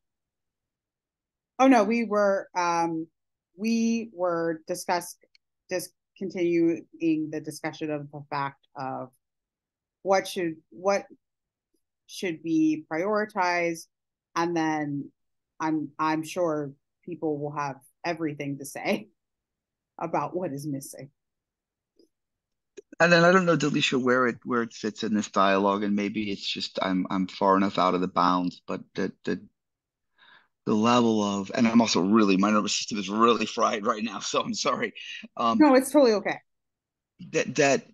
Oh no, we were discontinuing the discussion of the fact of what should be prioritized, and then I'm sure people will have everything to say about what is missing. And then I don't know, Delisha, where it fits in this dialogue, and maybe it's just I'm far enough out of the bounds, but the level of, and I'm also really, my nervous system is really fried right now, so I'm sorry. No, it's totally okay. That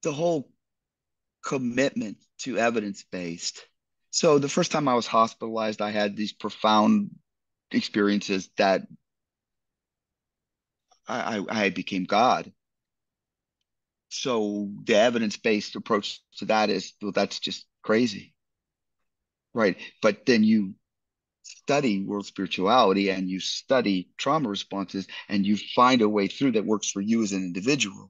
the whole commitment to evidence-based. So the first time I was hospitalized, I had these profound experiences that I became God. So the evidence-based approach to that is, well, that's just crazy, right? But then you study world spirituality and you study trauma responses and you find a way through that works for you as an individual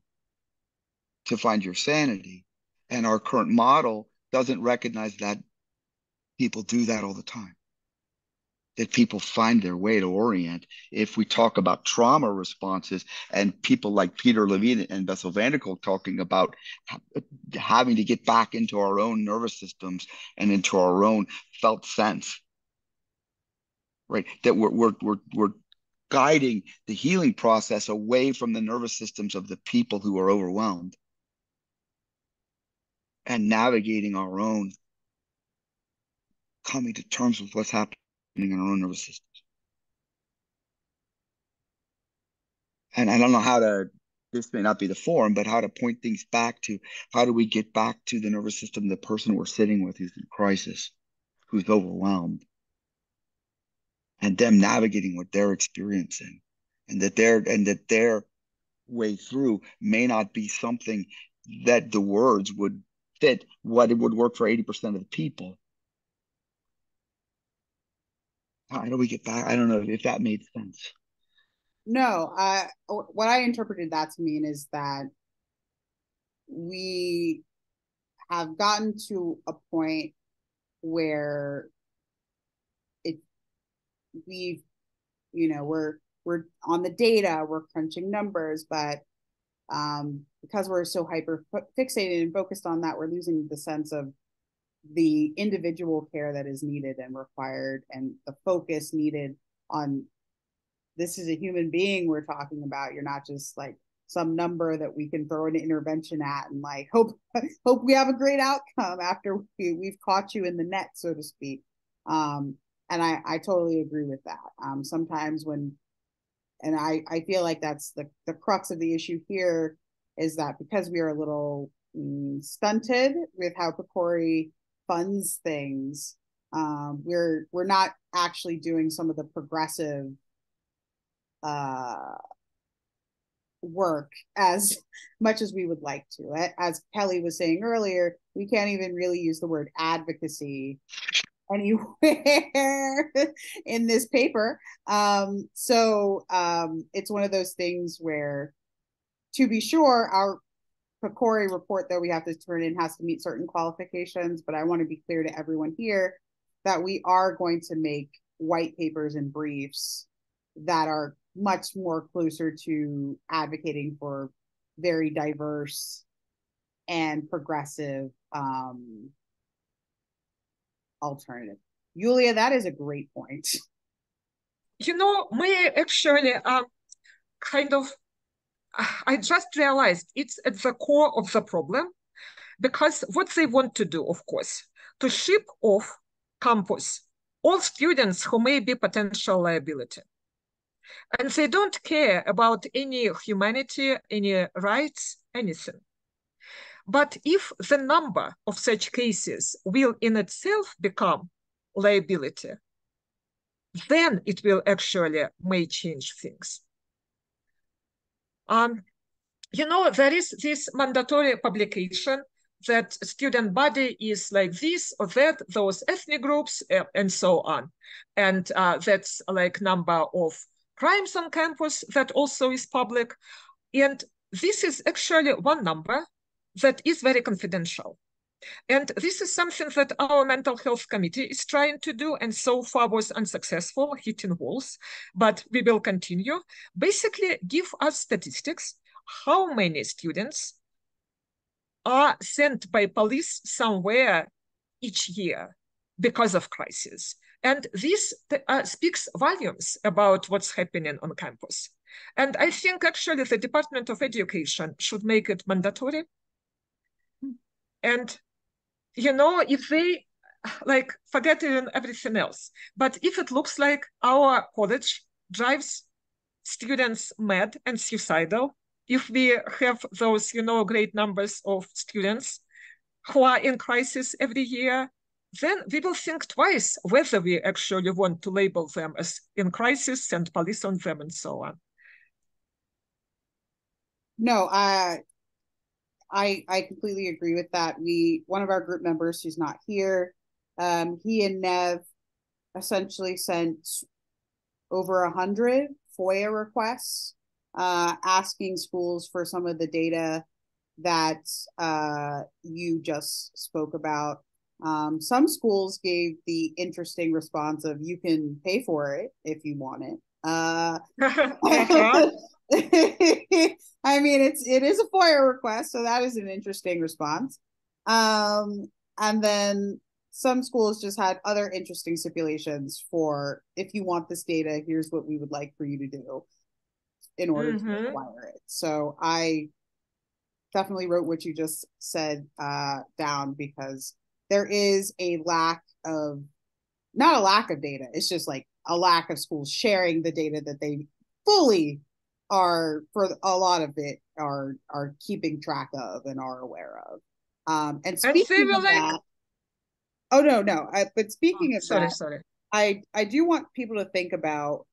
to find your sanity. And our current model doesn't recognize that people do that all the time, that people find their way to orient. If we talk about trauma responses and people like Peter Levine and Bessel van der Kolk talking about having to get back into our own nervous systems and into our own felt sense, right? That we're guiding the healing process away from the nervous systems of the people who are overwhelmed and navigating our own, coming to terms with what's happening in our own nervous systems. And I don't know how to, this may not be the forum, but how to point things back to how do we get back to the nervous system, the person we're sitting with who's in crisis, who's overwhelmed, and them navigating what they're experiencing, and that their way through may not be something that the words would fit what it would work for 80% of the people. How do we get back? I don't know if that made sense. No, what I interpreted that to mean is that we have gotten to a point where we're on the data, we're crunching numbers, but because we're so hyper fixated and focused on that, we're losing the sense of the individual care that is needed and required, and the focus needed on, this is a human being we're talking about. You're not just like some number that we can throw an intervention at and like hope we have a great outcome after we've caught you in the net, so to speak. And I totally agree with that. Sometimes when And I feel like that's the crux of the issue here, is that because we are a little stunted with how PCORI funds things, we're not actually doing some of the progressive work as much as we would like to. As Kelly was saying earlier, we can't even really use the word advocacy anywhere in this paper. So it's one of those things where, to be sure, our PCORI report that we have to turn in has to meet certain qualifications, but I want to be clear to everyone here that we are going to make white papers and briefs that are much more closer to advocating for very diverse and progressive alternative. Yulia, that is a great point. You know, may actually kind of, I just realized it's at the core of the problem, because what they want to do, of course, to ship off campus all students who may be potential liability. And they don't care about any humanity, any rights, anything. But if the number of such cases will in itself become liability, then it will actually may change things. You know, there is this mandatory publication that student body is like this or that, those ethnic groups, and so on. And that's like number of crimes on campus that also is public. And this is actually one number that is very confidential. And this is something that our mental health committee is trying to do, and so far was unsuccessful, hitting walls, but we will continue. Basically, give us statistics, how many students are sent by police somewhere each year because of crisis. And this speaks volumes about what's happening on campus. And I think actually the Department of Education should make it mandatory. And, you know, if they like forgetting everything else, but if it looks like our college drives students mad and suicidal, if we have those, you know, great numbers of students who are in crisis every year, then we will think twice whether we actually want to label them as in crisis, send police on them, and so on. No, I completely agree with that. One of our group members who's not here, he and Nev essentially sent over 100 FOIA requests asking schools for some of the data that you just spoke about. Some schools gave the interesting response of, you can pay for it if you want it. I mean, it is a FOIA request, so that is an interesting response. And then some schools just had other interesting stipulations for, if you want this data, here's what we would like for you to do in order to acquire it. So I definitely wrote what you just said down, because there is a lack of, not a lack of data, it's just like a lack of schools sharing the data that they fully are, for a lot of it, are keeping track of and are aware of. And speaking of that, oh no, but speaking of that, I do want people to think about,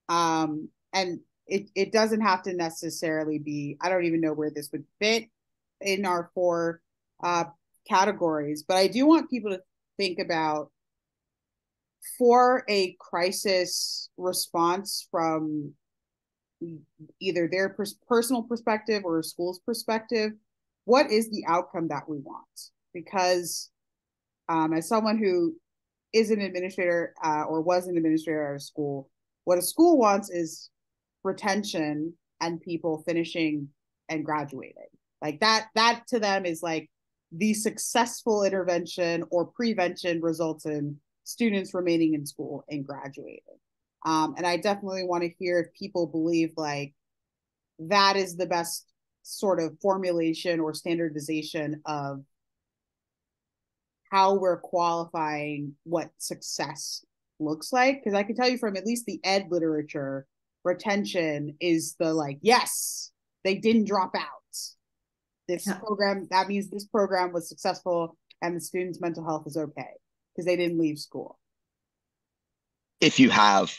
and it doesn't have to necessarily be, I don't even know where this would fit in our 4 categories, but I do want people to think about, for a crisis response from either their personal perspective or a school's perspective, what is the outcome that we want? Because as someone who is an administrator or was an administrator at a school, what a school wants is retention and people finishing and graduating. Like that to them is like the successful intervention or prevention results in students remaining in school and graduating. And I definitely want to hear if people believe like that is the best sort of formulation or standardization of how we're qualifying what success looks like. Because I can tell you from at least the ed literature, retention is the like, yes, they didn't drop out. This program, that means this program was successful and the student's mental health is okay because they didn't leave school. If you have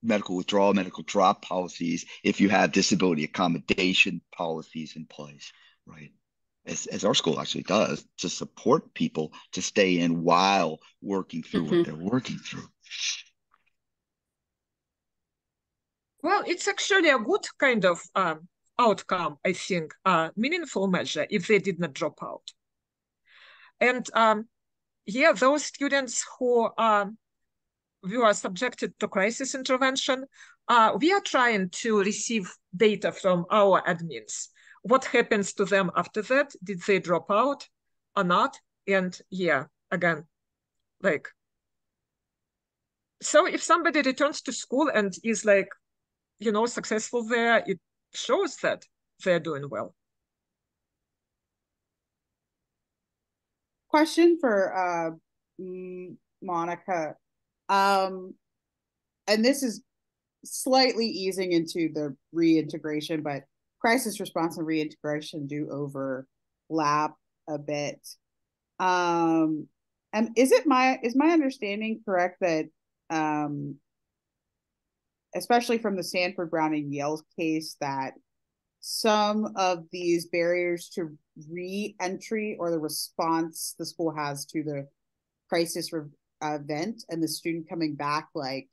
medical withdrawal, medical drop policies, if you have disability accommodation policies in place, right? As our school actually does, to support people to stay in while working through what they're working through. Well, it's actually a good kind of outcome, I think, meaningful measure if they did not drop out. And yeah, those students who were subjected to crisis intervention, we are trying to receive data from our admins. What happens to them after that? Did they drop out or not? And yeah, again, like, so if somebody returns to school and is like, you know, successful there, it shows that they're doing well. Question for Monica. And this is slightly easing into the reintegration, but crisis response and reintegration do overlap a bit. And is my understanding correct that especially from the Stanford, Brown, and Yale case, that some of these barriers to re-entry or the response the school has to the crisis event and the student coming back, like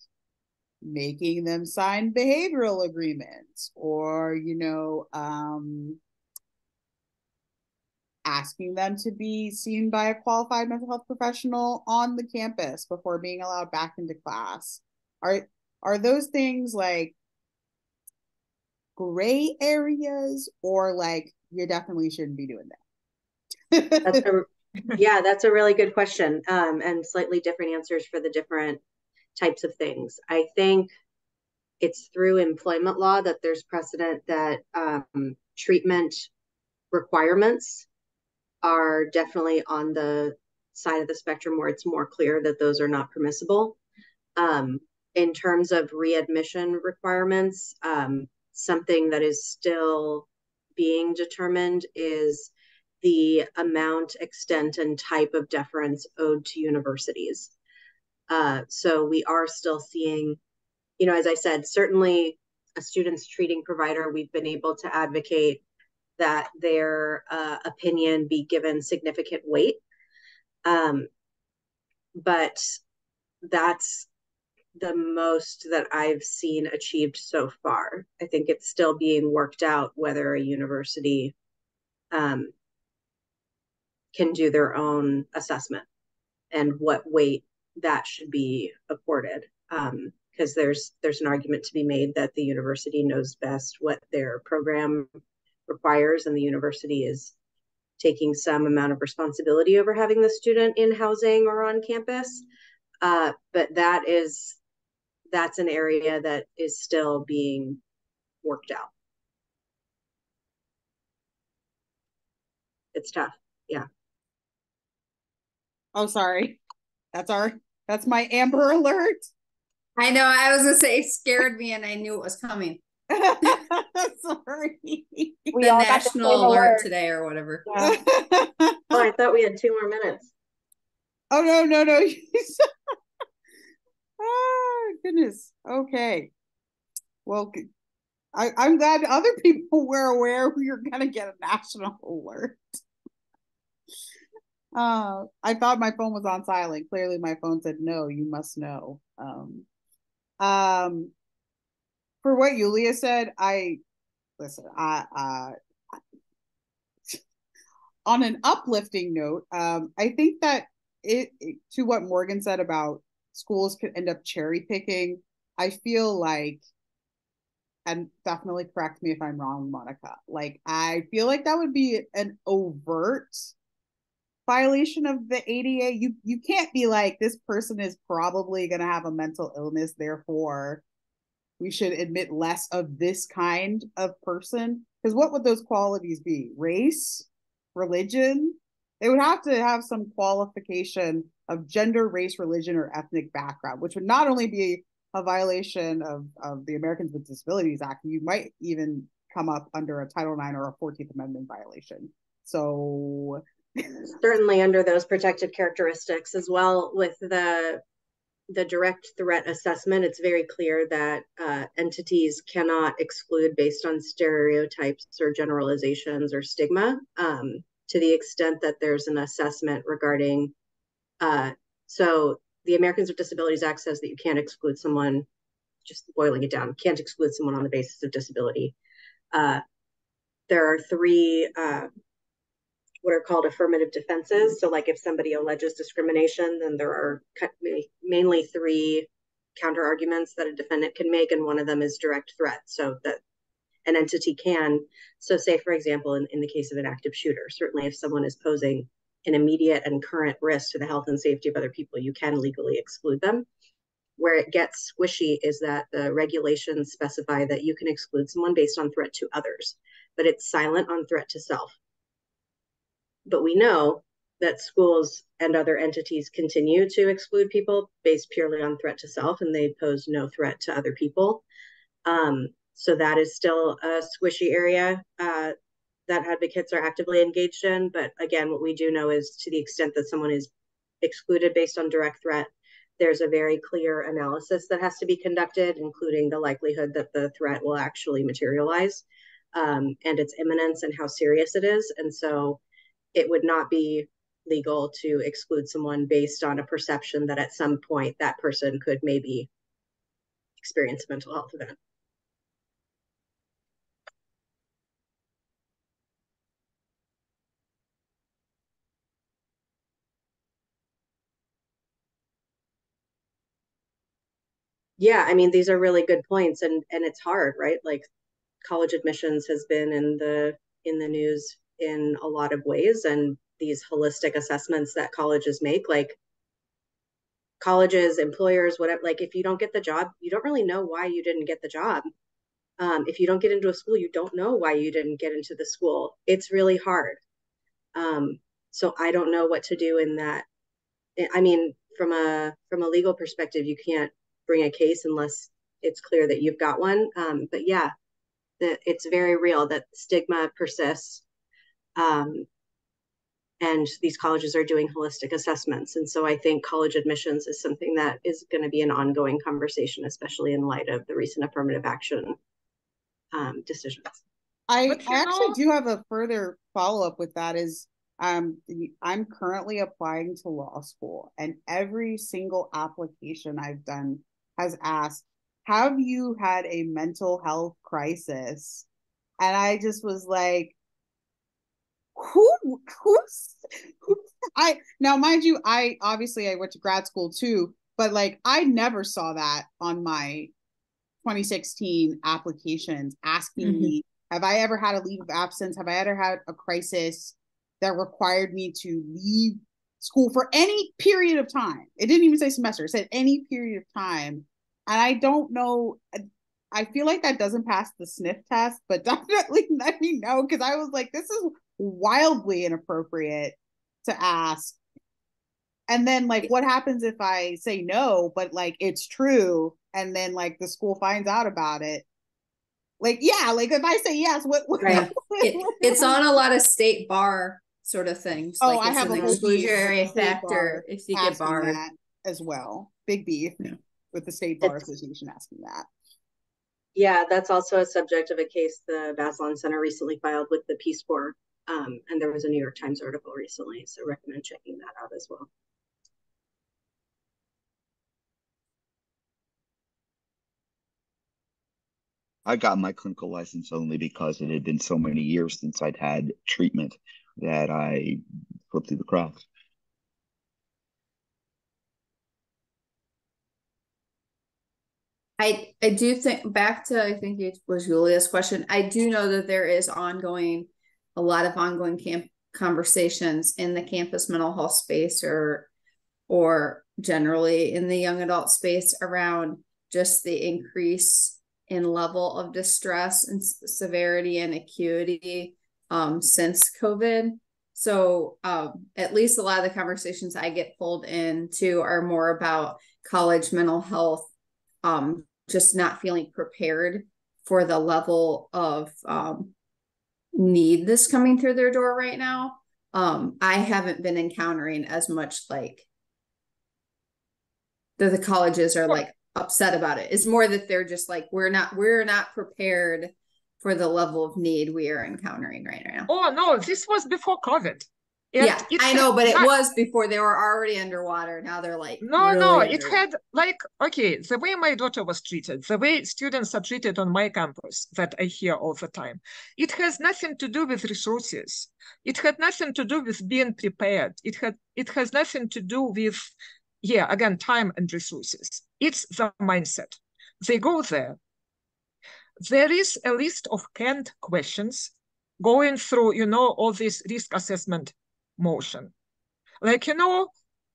making them sign behavioral agreements or, you know, asking them to be seen by a qualified mental health professional on the campus before being allowed back into class. Are those things like gray areas, or like you definitely shouldn't be doing that? Yeah, that's a really good question, and slightly different answers for the different types of things. I think it's through employment law that there's precedent that treatment requirements are definitely on the side of the spectrum where it's more clear that those are not permissible. In terms of readmission requirements, something that is still being determined is the amount, extent, and type of deference owed to universities. So we are still seeing, you know, as I said, certainly a student's treating provider, we've been able to advocate that their opinion be given significant weight. But that's the most that I've seen achieved so far. I think it's still being worked out whether a university can do their own assessment and what weight that should be accorded. Because there's an argument to be made that the university knows best what their program requires, and the university is taking some amount of responsibility over having the student in housing or on campus. But that's an area that is still being worked out. It's tough. Yeah. Oh, sorry. That's my Amber Alert. I know. I was gonna say it scared me, and I knew it was coming. Sorry. The national alert today or whatever. Yeah. Oh, I thought we had 2 more minutes. Oh, no. Oh, goodness. Okay. Well, I'm glad other people were aware you're going to get a national alert. I thought my phone was on silent. Clearly my phone said, no, you must know. For what Yulia said, on an uplifting note, I think that to what Morgan said about schools could end up cherry picking, I feel like, and definitely correct me if I'm wrong, Monica, like I feel like that would be an overt violation of the ADA. You can't be like, this person is probably going to have a mental illness, therefore we should admit less of this kind of person. Because what would those qualities be? Race? Religion? They would have to have some qualification of gender, race, religion, or ethnic background, which would not only be a violation of the Americans with Disabilities Act, you might even come up under a Title IX or a 14th Amendment violation. So certainly under those protected characteristics as well. With the direct threat assessment, it's very clear that entities cannot exclude based on stereotypes or generalizations or stigma, to the extent that there's an assessment regarding, so the Americans with Disabilities Act says that you can't exclude someone, just boiling it down, can't exclude someone on the basis of disability. There are three what are called affirmative defenses. So like if somebody alleges discrimination, then there are mainly three counter arguments that a defendant can make, and one of them is direct threat. So that an entity can, so say for example, in the case of an active shooter, certainly if someone is posing an immediate and current risk to the health and safety of other people, you can legally exclude them. Where it gets squishy is that the regulations specify that you can exclude someone based on threat to others, but it's silent on threat to self. But we know that schools and other entities continue to exclude people based purely on threat to self, and they pose no threat to other people. So that is still a squishy area that advocates are actively engaged in. But again, what we do know is to the extent that someone is excluded based on direct threat, there's a very clear analysis that has to be conducted, including the likelihood that the threat will actually materialize, and its imminence and how serious it is. And so it would not be legal to exclude someone based on a perception that at some point that person could maybe experience a mental health event. Yeah, I mean, these are really good points, and it's hard, right? Like college admissions has been in the news in a lot of ways, and these holistic assessments that colleges make, like colleges, employers, whatever, like if you don't get the job, you don't really know why you didn't get the job. If you don't get into a school, you don't know why you didn't get into the school. It's really hard. So I don't know what to do in that. I mean, from a legal perspective, you can't bring a case unless it's clear that you've got one. But yeah, it's very real that stigma persists. And these colleges are doing holistic assessments. And so I think college admissions is something that is going to be an ongoing conversation, especially in light of the recent affirmative action decisions. I actually do have a further follow-up with that is I'm currently applying to law school, and every single application I've done has asked, have you had a mental health crisis? And I just was like, who's now mind you, I went to grad school too, but like I never saw that on my 2016 applications asking me, have I ever had a leave of absence? Have I ever had a crisis that required me to leave school for any period of time? It didn't even say semester, it said any period of time. And I don't know, I feel like that doesn't pass the sniff test, but definitely let me know, because I was like, this is wildly inappropriate to ask. And then like, what happens if I say no, but like it's true, and then like the school finds out about it? Like, yeah, like if I say yes, what right. It's on a lot of state bar sort of things. Oh, like I have an exclusionary factor if you get barred that as well. Big beef with the State Bar Association asking that. Yeah, that's also a subject of a case the Bazelon Center recently filed with the Peace Corps. And there was a New York Times article recently, so recommend checking that out as well. I got my clinical license only because it had been so many years since I'd had treatment that I slipped through the cracks. I do think back to, I think it was Julia's question. I do know that there is a lot of ongoing conversations in the campus mental health space or generally in the young adult space around just the increase in level of distress and severity and acuity since COVID. So at least a lot of the conversations I get pulled into are more about college mental health just not feeling prepared for the level of need that's coming through their door right now. I haven't been encountering as much like the colleges are like upset about it. It's more that they're just like, we're not prepared for the level of need we are encountering right now. Oh no, this was before COVID. Yeah, I know, but it was before. They were already underwater. Now they're like no, it had like, okay, the way my daughter was treated, the way students are treated on my campus that I hear all the time, it has nothing to do with resources. It had nothing to do with being prepared. It has nothing to do with, yeah, again, time and resources. It's the mindset. They go there. There is a list of canned questions going through, you know, all this risk assessment motion. Like, you know,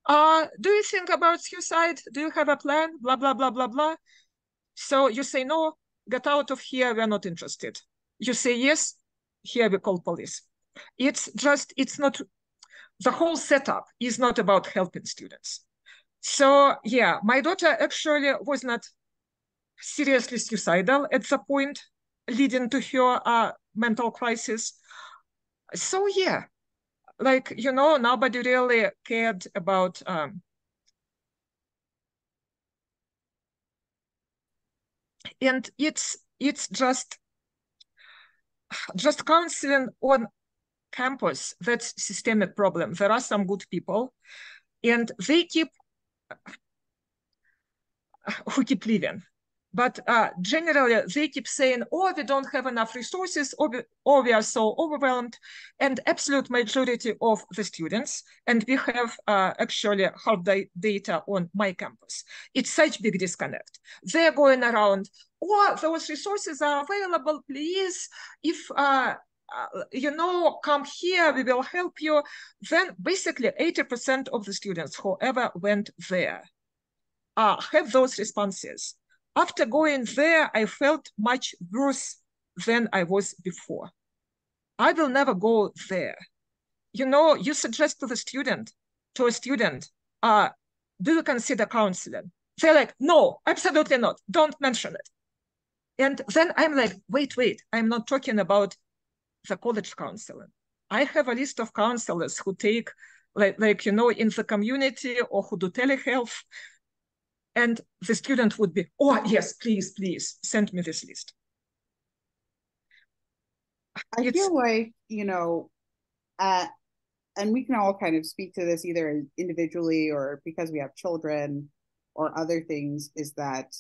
do you think about suicide? Do you have a plan? Blah, blah, blah, blah, blah. So you say, no, get out of here. We're not interested. You say, yes, here we call police. It's not, the whole setup is not about helping students. So yeah, my daughter actually was not seriously suicidal at the point leading to her mental crisis. So yeah, like, you know, nobody really cared about and it's just counseling on campus. That's systemic problem. There are some good people and they keep who keep leaving. But generally, they keep saying, oh, we don't have enough resources, or we are so overwhelmed. And absolute majority of the students, and we have actually hard data on my campus, it's such big disconnect. They're going around, oh, those resources are available, please. If you know, come here, we will help you. Then basically 80% of the students who ever went there have those responses. After going there, I felt much worse than I was before. I will never go there. You know, you suggest to a student, do you consider counseling? They're like, no, absolutely not. Don't mention it. And then I'm like, wait, I'm not talking about the college counseling. I have a list of counselors who take, like you know, in the community or who do telehealth. And the student would be, oh, yes, please, send me this list. I feel like, you know, and we can all kind of speak to this either individually or because we have children or other things, is that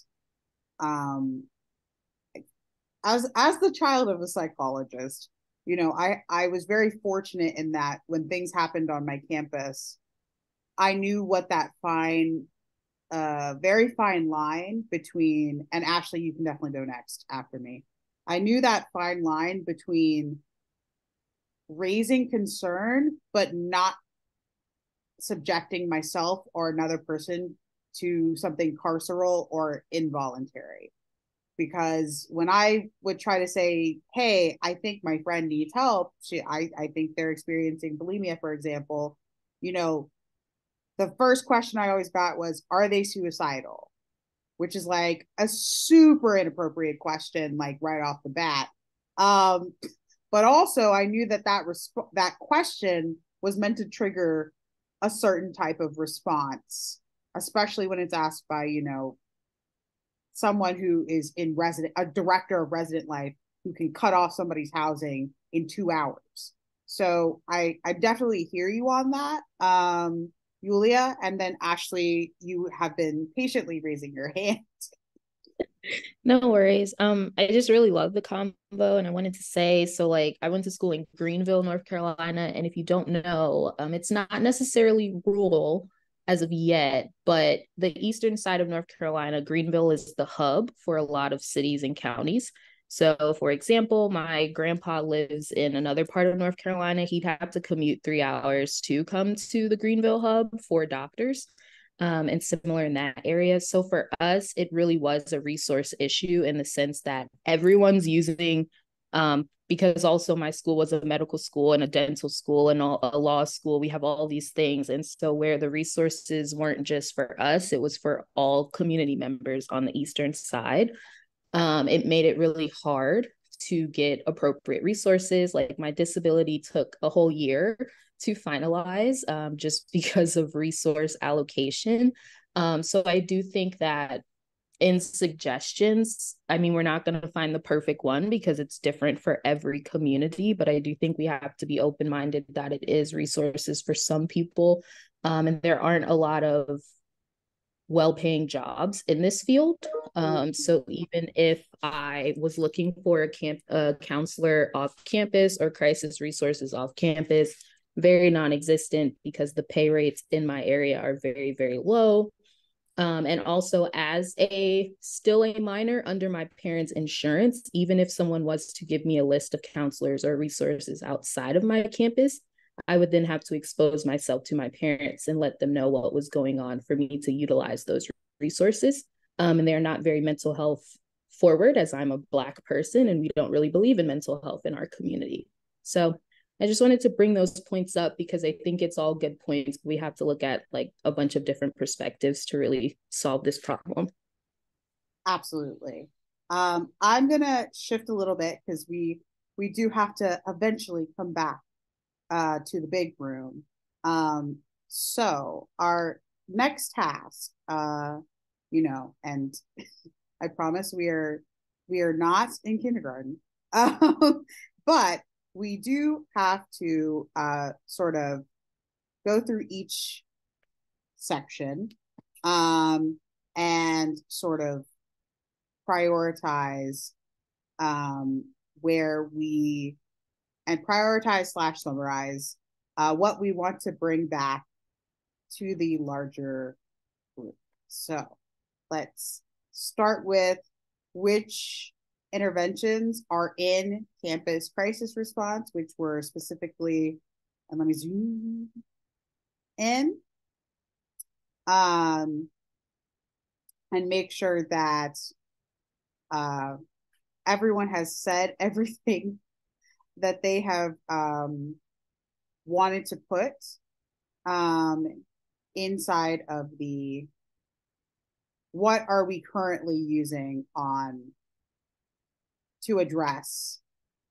as the child of a psychologist, you know, I was very fortunate in that when things happened on my campus, I knew what that very fine line between, and Ashley, you can definitely go next after me. I knew that fine line between raising concern, but not subjecting myself or another person to something carceral or involuntary. Because when I would try to say, hey, I think my friend needs help, I think they're experiencing bulimia, for example, you know, the first question I always got was, are they suicidal? Which is like a super inappropriate question, like right off the bat. But also I knew that question was meant to trigger a certain type of response, especially when it's asked by, you know, someone who is a director of resident life who can cut off somebody's housing in 2 hours. So I definitely hear you on that. Yulia, and then Ashley, you have been patiently raising your hand. No worries. I just really love the combo, and I wanted to say, so like I went to school in Greenville, North Carolina, and if you don't know, it's not necessarily rural as of yet, but the eastern side of North Carolina, Greenville is the hub for a lot of cities and counties. So, for example, my grandpa lives in another part of North Carolina. He'd have to commute 3 hours to come to the Greenville hub for doctors, and similar in that area. So for us, it really was a resource issue in the sense that everyone's using because also my school was a medical school and a dental school and a law school. We have all these things. And so where the resources weren't just for us, it was for all community members on the Eastern side. It made it really hard to get appropriate resources. Like my disability took a whole year to finalize, just because of resource allocation. So I do think that in suggestions, I mean, we're not going to find the perfect one because it's different for every community, but I do think we have to be open-minded that it is resources for some people. And there aren't a lot of well-paying jobs in this field. So even if I was looking for a counselor off campus or crisis resources off campus, very non-existent because the pay rates in my area are very, very low. And also as still a minor under my parents' insurance, even if someone was to give me a list of counselors or resources outside of my campus, I would then have to expose myself to my parents and let them know what was going on for me to utilize those resources. And they're not very mental health forward, as I'm a Black person and we don't really believe in mental health in our community. So I just wanted to bring those points up because I think it's all good points. We have to look at like a bunch of different perspectives to really solve this problem. Absolutely. I'm gonna shift a little bit because we do have to eventually come back to the big room. So our next task, you know, and I promise we are not in kindergarten, but we do have to sort of go through each section and sort of prioritize where we and prioritize / summarize what we want to bring back to the larger group. So let's start with which interventions are in campus crisis response, which were specifically, and let me zoom in, and make sure that everyone has said everything that they have wanted to put inside of the what are we currently using on to address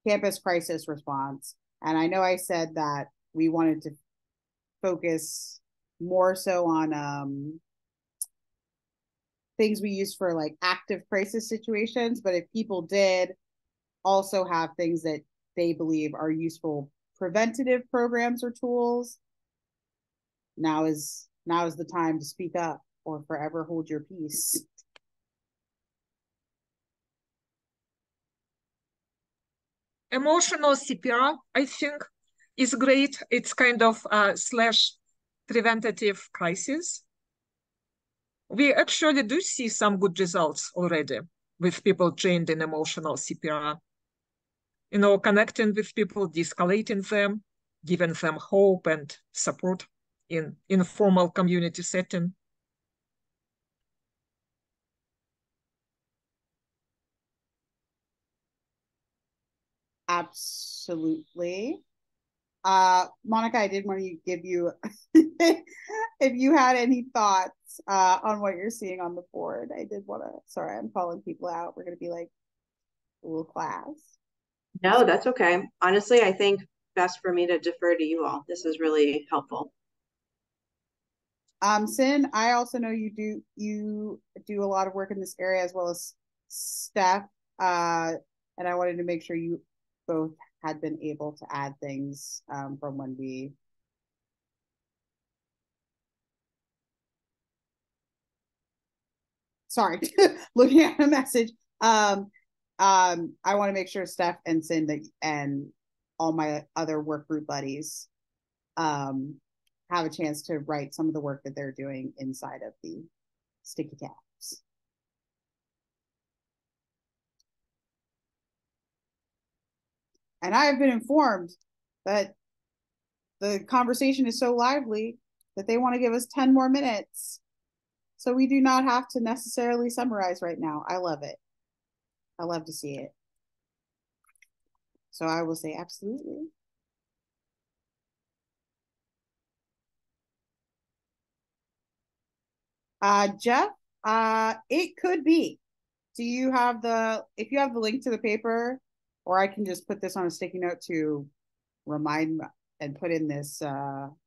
campus crisis response. And I know I said that we wanted to focus more so on things we use for like active crisis situations, but if people did also have things that they believe are useful preventative programs or tools, now is the time to speak up or forever hold your peace. Emotional CPR, I think, is great. It's kind of slash preventative crisis. We actually do see some good results already with people trained in emotional CPR. You know, connecting with people, de-escalating them, giving them hope and support in informal community setting. Absolutely. Monica, I did want to give you if you had any thoughts on what you're seeing on the board. I did want to, sorry, I'm calling people out. We're going to be like a little class. No, that's okay. Honestly, I think best for me to defer to you all. This is really helpful. Sin, I also know you do a lot of work in this area as well as Steph, and I wanted to make sure you both had been able to add things from when we sorry, looking at a message. I want to make sure Steph and Cindy and all my other work group buddies have a chance to write some of the work that they're doing inside of the sticky tabs. And I have been informed that the conversation is so lively that they want to give us 10 more minutes. So we do not have to necessarily summarize right now. I love it. I love to see it. So I will say absolutely. Jeff, it could be. Do you have if you have the link to the paper, or I can just put this on a sticky note to remind and put in this,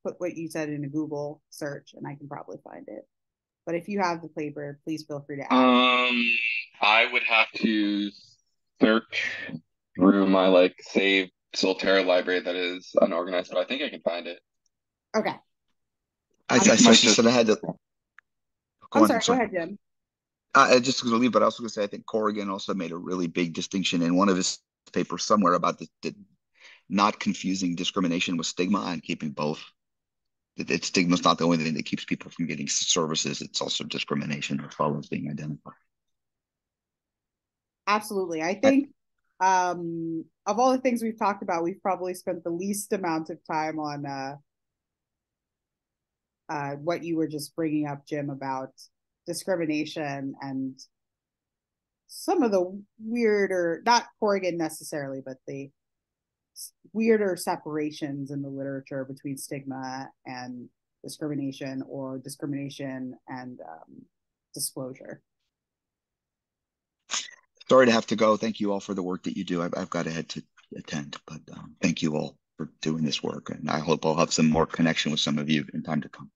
put what you said in a Google search and I can probably find it. But if you have the paper, please feel free to add. I would have to search through my like saved Solterra library that is unorganized, but I think I can find it. Okay. I just said I had to. I'm sorry. Go ahead, Jim. Just going to leave, but I also going to say I think Corrigan also made a really big distinction in one of his papers somewhere about the not confusing discrimination with stigma and keeping both. Stigma is not the only thing that keeps people from getting services. It's also discrimination as well as being identified. Absolutely. I think of all the things we've talked about, we've probably spent the least amount of time on what you were just bringing up, Jim, about discrimination and some of the weirder, not Corrigan necessarily, but the weirder separations in the literature between stigma and discrimination, or discrimination and disclosure. Sorry to have to go. Thank you all for the work that you do. I've got to head to attend, but thank you all for doing this work. And I hope I'll have some more connection with some of you in time to come.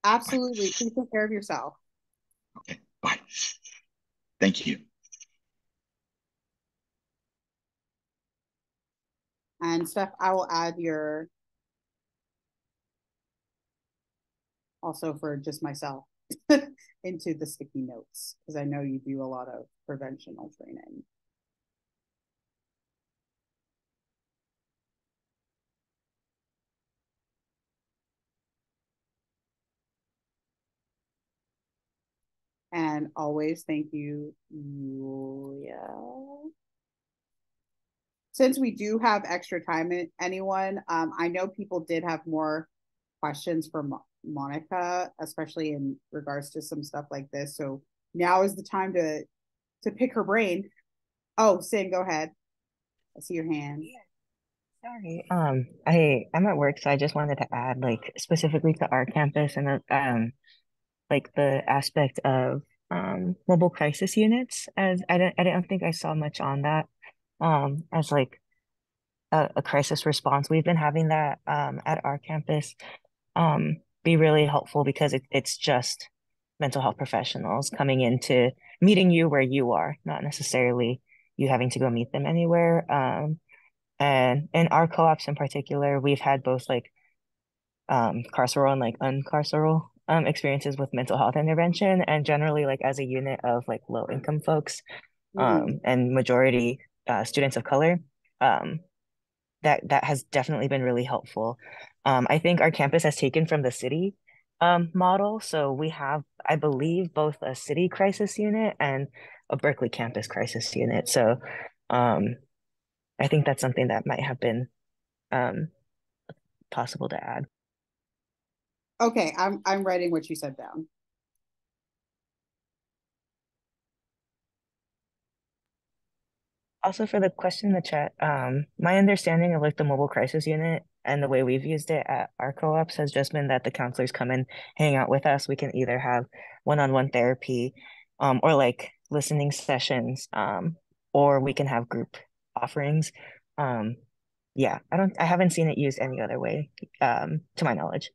Absolutely. Bye. Please take care of yourself. Okay. Bye. Thank you. And Steph, I will add your, also for just myself, into the sticky notes, because I know you do a lot of preventional training. And always thank you, Julia. Since we do have extra time, anyone, I know people did have more questions for Monica, especially in regards to some stuff like this. So now is the time to pick her brain. Oh, Sin, go ahead. I see your hand. Yeah. Sorry. I'm at work, so I just wanted to add, like, specifically to our campus and like the aspect of mobile crisis units. As I don't think I saw much on that as like a crisis response. We've been having that at our campus be really helpful because it's just mental health professionals coming into meeting you where you are, not necessarily you having to go meet them anywhere. And in our co-ops in particular, we've had both like carceral and like uncarceral experiences with mental health intervention, and generally like as a unit of like low income folks and majority students of color, that has definitely been really helpful. I think our campus has taken from the city model, so we have, I believe, both a city crisis unit and a Berkeley campus crisis unit. So I think that's something that might have been possible to add. Okay, I'm writing what you said down. Also, for the question in the chat, my understanding of like the mobile crisis unit and the way we've used it at our co-ops has just been that the counselors come and hang out with us. We can either have one-on-one therapy, or like listening sessions, or we can have group offerings. Yeah, I haven't seen it used any other way, to my knowledge.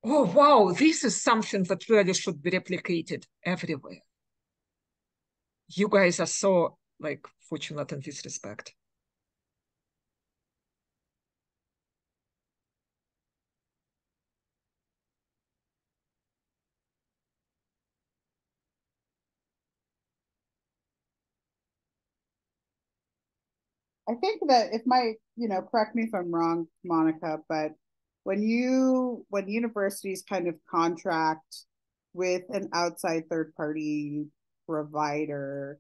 Oh, wow, this is something that really should be replicated everywhere. You guys are so like fortunate in this respect. I think that if correct me if I'm wrong, Monica, but when universities kind of contract with an outside third party provider,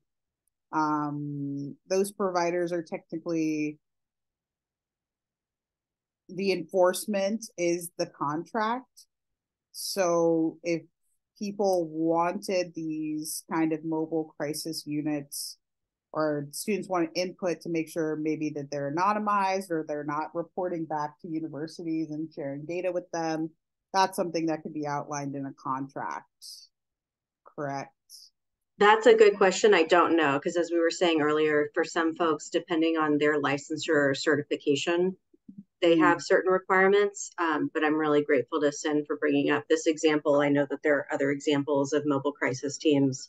those providers are technically, the enforcement is the contract. So if people wanted these kind of mobile crisis units or students want input to make sure maybe that they're anonymized or they're not reporting back to universities and sharing data with them, that's something that could be outlined in a contract, correct? That's a good question. I don't know, because as we were saying earlier, for some folks, depending on their licensure or certification, they have certain requirements, but I'm really grateful to Sin for bringing up this example. I know that there are other examples of mobile crisis teams,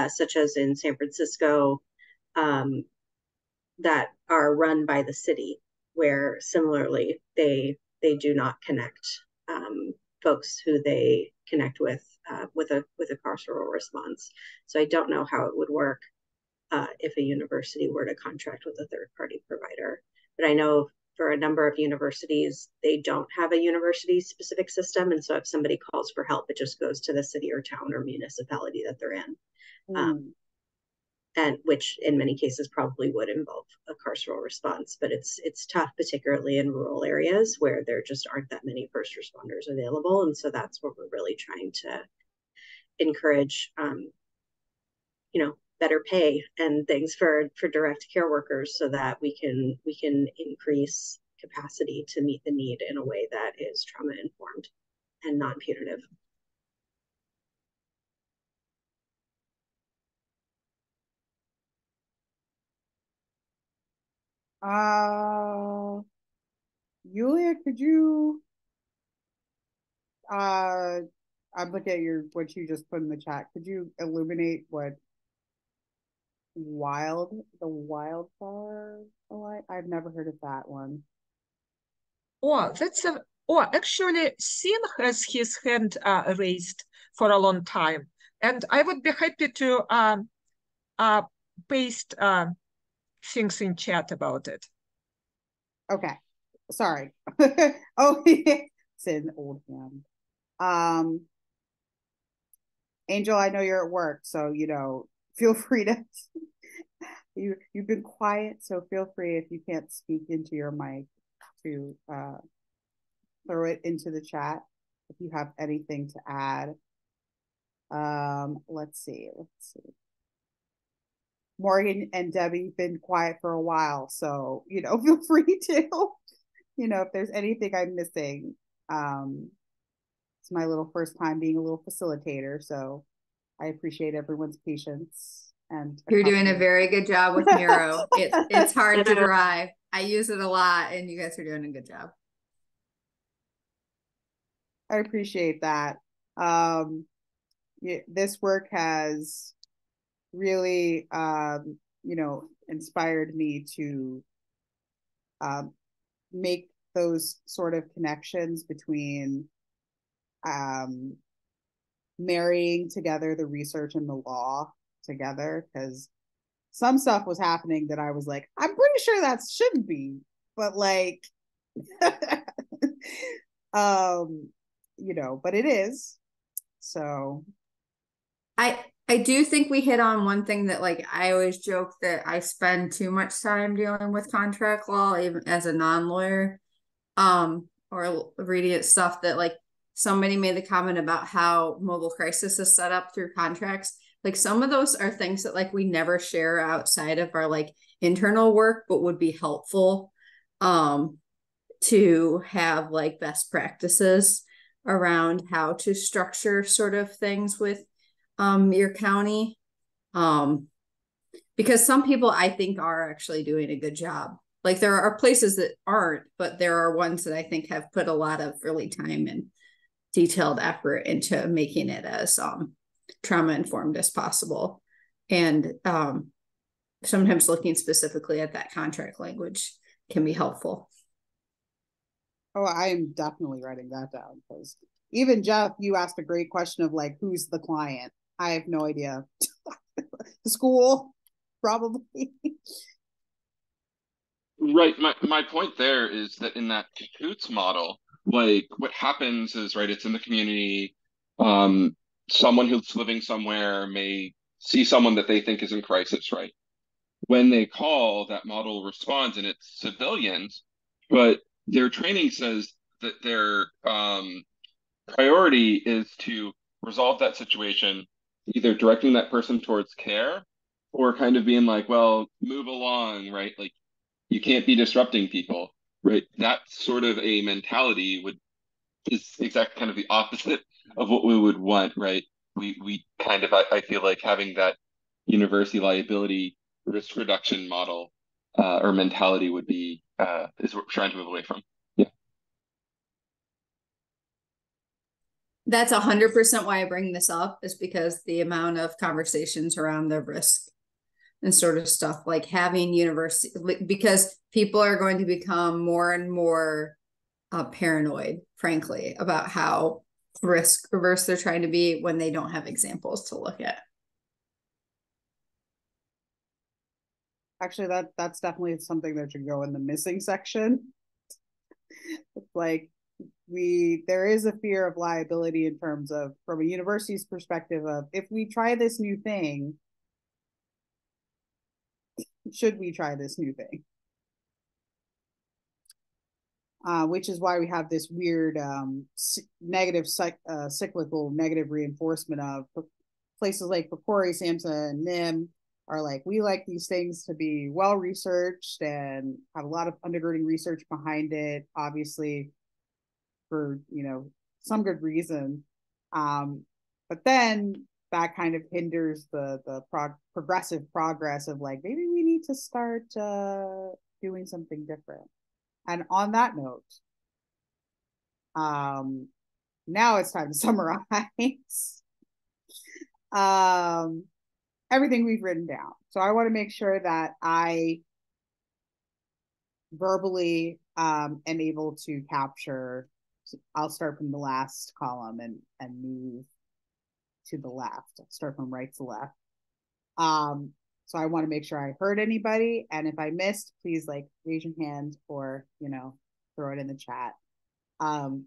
such as in San Francisco, that are run by the city, where similarly they do not connect folks who they connect with a carceral response. So I don't know how it would work if a university were to contract with a third-party provider. But I know for a number of universities, they don't have a university-specific system. And so if somebody calls for help, it just goes to the city or town or municipality that they're in. And which in many cases probably would involve a carceral response. But it's tough, particularly in rural areas where there just aren't that many first responders available. And so that's where we're really trying to encourage, better pay and things for direct care workers, so that we can increase capacity to meet the need in a way that is trauma informed and non-punitive. Yulia, could you I look at what you just put in the chat. Could you illuminate what the wildfire? I've never heard of that one. Actually, Sin has his hand raised for a long time, and I would be happy to paste things in chat about it. Okay, sorry. Oh, it's an old hand. Angel, I know you're at work, so feel free to. You've been quiet, so feel free, if you can't speak into your mic, to throw it into the chat if you have anything to add. Let's see. Morgan and Debbie have been quiet for a while, so feel free to, if there's anything I'm missing. It's my little first time being a little facilitator, so I appreciate everyone's patience. And you're doing a very good job with Miro. It's hard to drive. I use it a lot, and you guys are doing a good job. I appreciate that. This work has really, inspired me to make those sort of connections between marrying together the research and the law together, because some stuff was happening that I was like, I'm pretty sure that shouldn't be, but but it is. So I do think we hit on one thing that, I always joke that I spend too much time dealing with contract law, even as a non-lawyer, or reading it stuff that, somebody made the comment about how mobile crisis is set up through contracts. Some of those are things that we never share outside of our internal work, but would be helpful to have best practices around how to structure sort of things with your county, because some people I think are actually doing a good job. There are places that aren't, but there are ones that I think have put a lot of really time and detailed effort into making it as trauma informed as possible, and sometimes looking specifically at that contract language can be helpful. Oh, I am definitely writing that down, because even Jeff, you asked a great question of who's the client. I have no idea. The school, probably. Right. My point there is that in that cahoots model, what happens is, right, it's in the community. Someone who's living somewhere may see someone that they think is in crisis, right? When they call, that model responds, and it's civilians, but their training says that their priority is to resolve that situation, either directing that person towards care or kind of being like, well, move along, right? Like you can't be disrupting people, right? That sort of a mentality is exactly kind of the opposite of what we would want, right? We kind of I feel like having that university liability risk reduction model or mentality would be is what we're trying to move away from. Yeah. That's 100% why I bring this up, is because the amount of conversations around the risk and sort of stuff, like having university, because people are going to become more and more paranoid, frankly, about how risk averse they're trying to be when they don't have examples to look at. Actually, that's definitely something that should go in the missing section. Like there is a fear of liability in terms of, from a university's perspective, of if we try this new thing, should we try this new thing? Which is why we have this weird negative cyclical negative reinforcement of places like PCORI, SAMHSA, and NIM are like, we like these things to be well researched and have a lot of undergirding research behind it, obviously for some good reason. But then that kind of hinders the progressive progress of like, maybe we need to start doing something different. And on that note, now it's time to summarize everything we've written down. So I want to make sure that I verbally am able to capture. I'll start from the last column and move to the left. I'll start from right to left. So I want to make sure I heard anybody, and if I missed, please like raise your hand or throw it in the chat.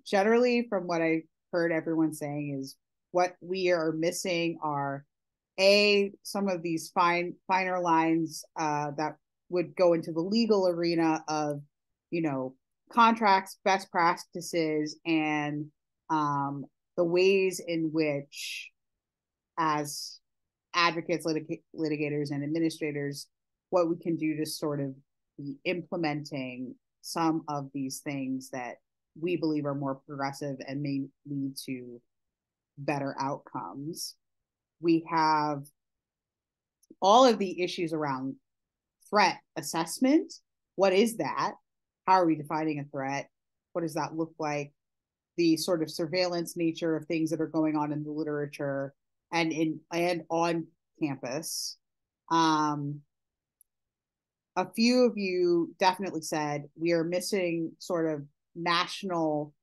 Generally, from what I heard everyone saying, is what we are missing are some of these finer lines that would go into the legal arena of contracts, best practices, and the ways in which, as advocates, litigators, and administrators, what we can do to sort of be implementing some of these things that we believe are more progressive and may lead to better outcomes. We have all of the issues around threat assessment. What is that? How are we defining a threat? What does that look like? The sort of surveillance nature of things that are going on in the literature and on campus. A few of you definitely said we are missing sort of national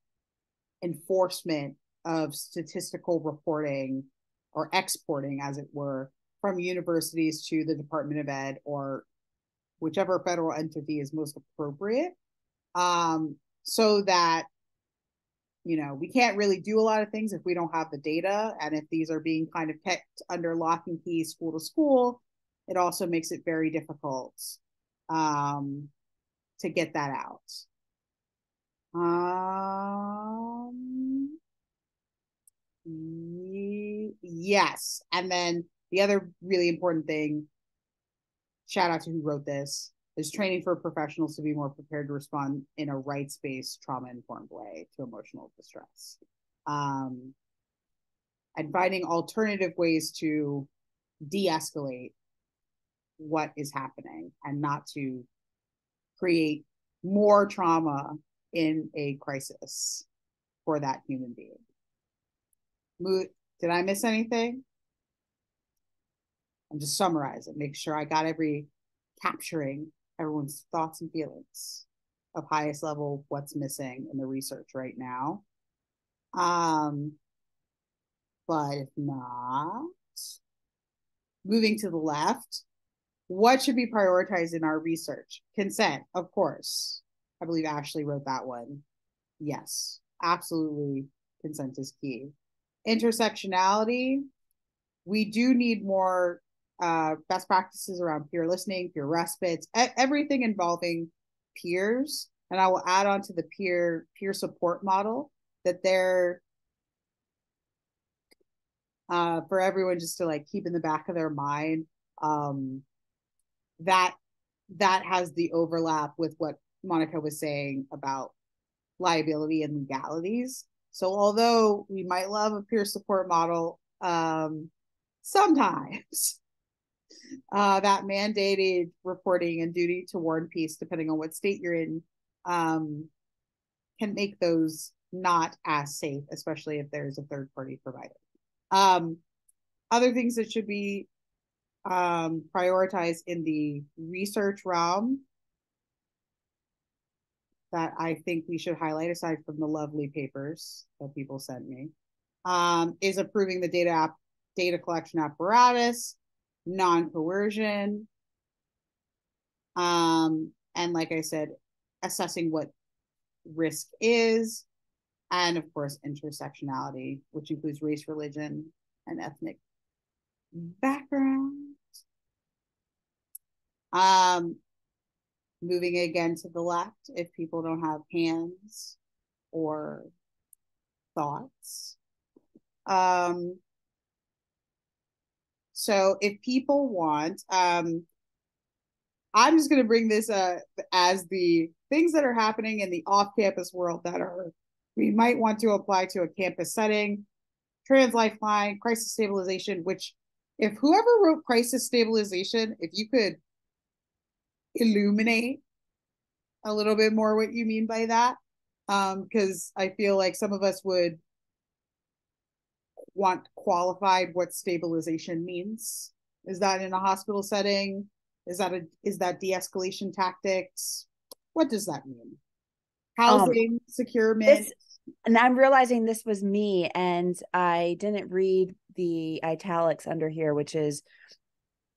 enforcement of statistical reporting, or exporting, as it were, from universities to the Department of Ed or whichever federal entity is most appropriate, so that we can't really do a lot of things if we don't have the data, and if these are being kind of kept under lock and key school to school, it also makes it very difficult to get that out. Yes, and then the other really important thing, shout out to who wrote this, is training for professionals to be more prepared to respond in a rights-based, trauma-informed way to emotional distress. And finding alternative ways to de-escalate what is happening and not to create more trauma in a crisis for that human being. Did I miss anything? I'm just summarizing, make sure I got capturing everyone's thoughts and feelings of highest level, what's missing in the research right now. But if not, moving to the left, what should be prioritized in our research? Consent, of course. I believe Ashley wrote that one. Yes, absolutely, consent is key. Intersectionality, we do need more best practices around peer listening, peer respites, everything involving peers. And I will add on to the peer support model that they're for everyone just to like keep in the back of their mind. that has the overlap with what Monica was saying about liability and legalities. So although we might love a peer support model, sometimes that mandated reporting and duty to War and Peace, depending on what state you're in, can make those not as safe, especially if there's a third party provider. Other things that should be prioritized in the research realm that I think we should highlight, aside from the lovely papers that people sent me, is approving the data collection apparatus, non-coercion, and like I said, assessing what risk is, and of course intersectionality, which includes race, religion, and ethnic background. Moving again to the left, if people don't have hands or thoughts. So if people want, I'm just going to bring this as the things that are happening in the off-campus world that we might want to apply to a campus setting. Trans Lifeline, crisis stabilization, which if whoever wrote crisis stabilization, if you could illuminate a little bit more what you mean by that, because I feel like some of us would want qualified what stabilization means. Is that in a hospital setting? Is that de-escalation tactics? What does that mean? Housing, securement. And I'm realizing this was me, and I didn't read the italics under here, which is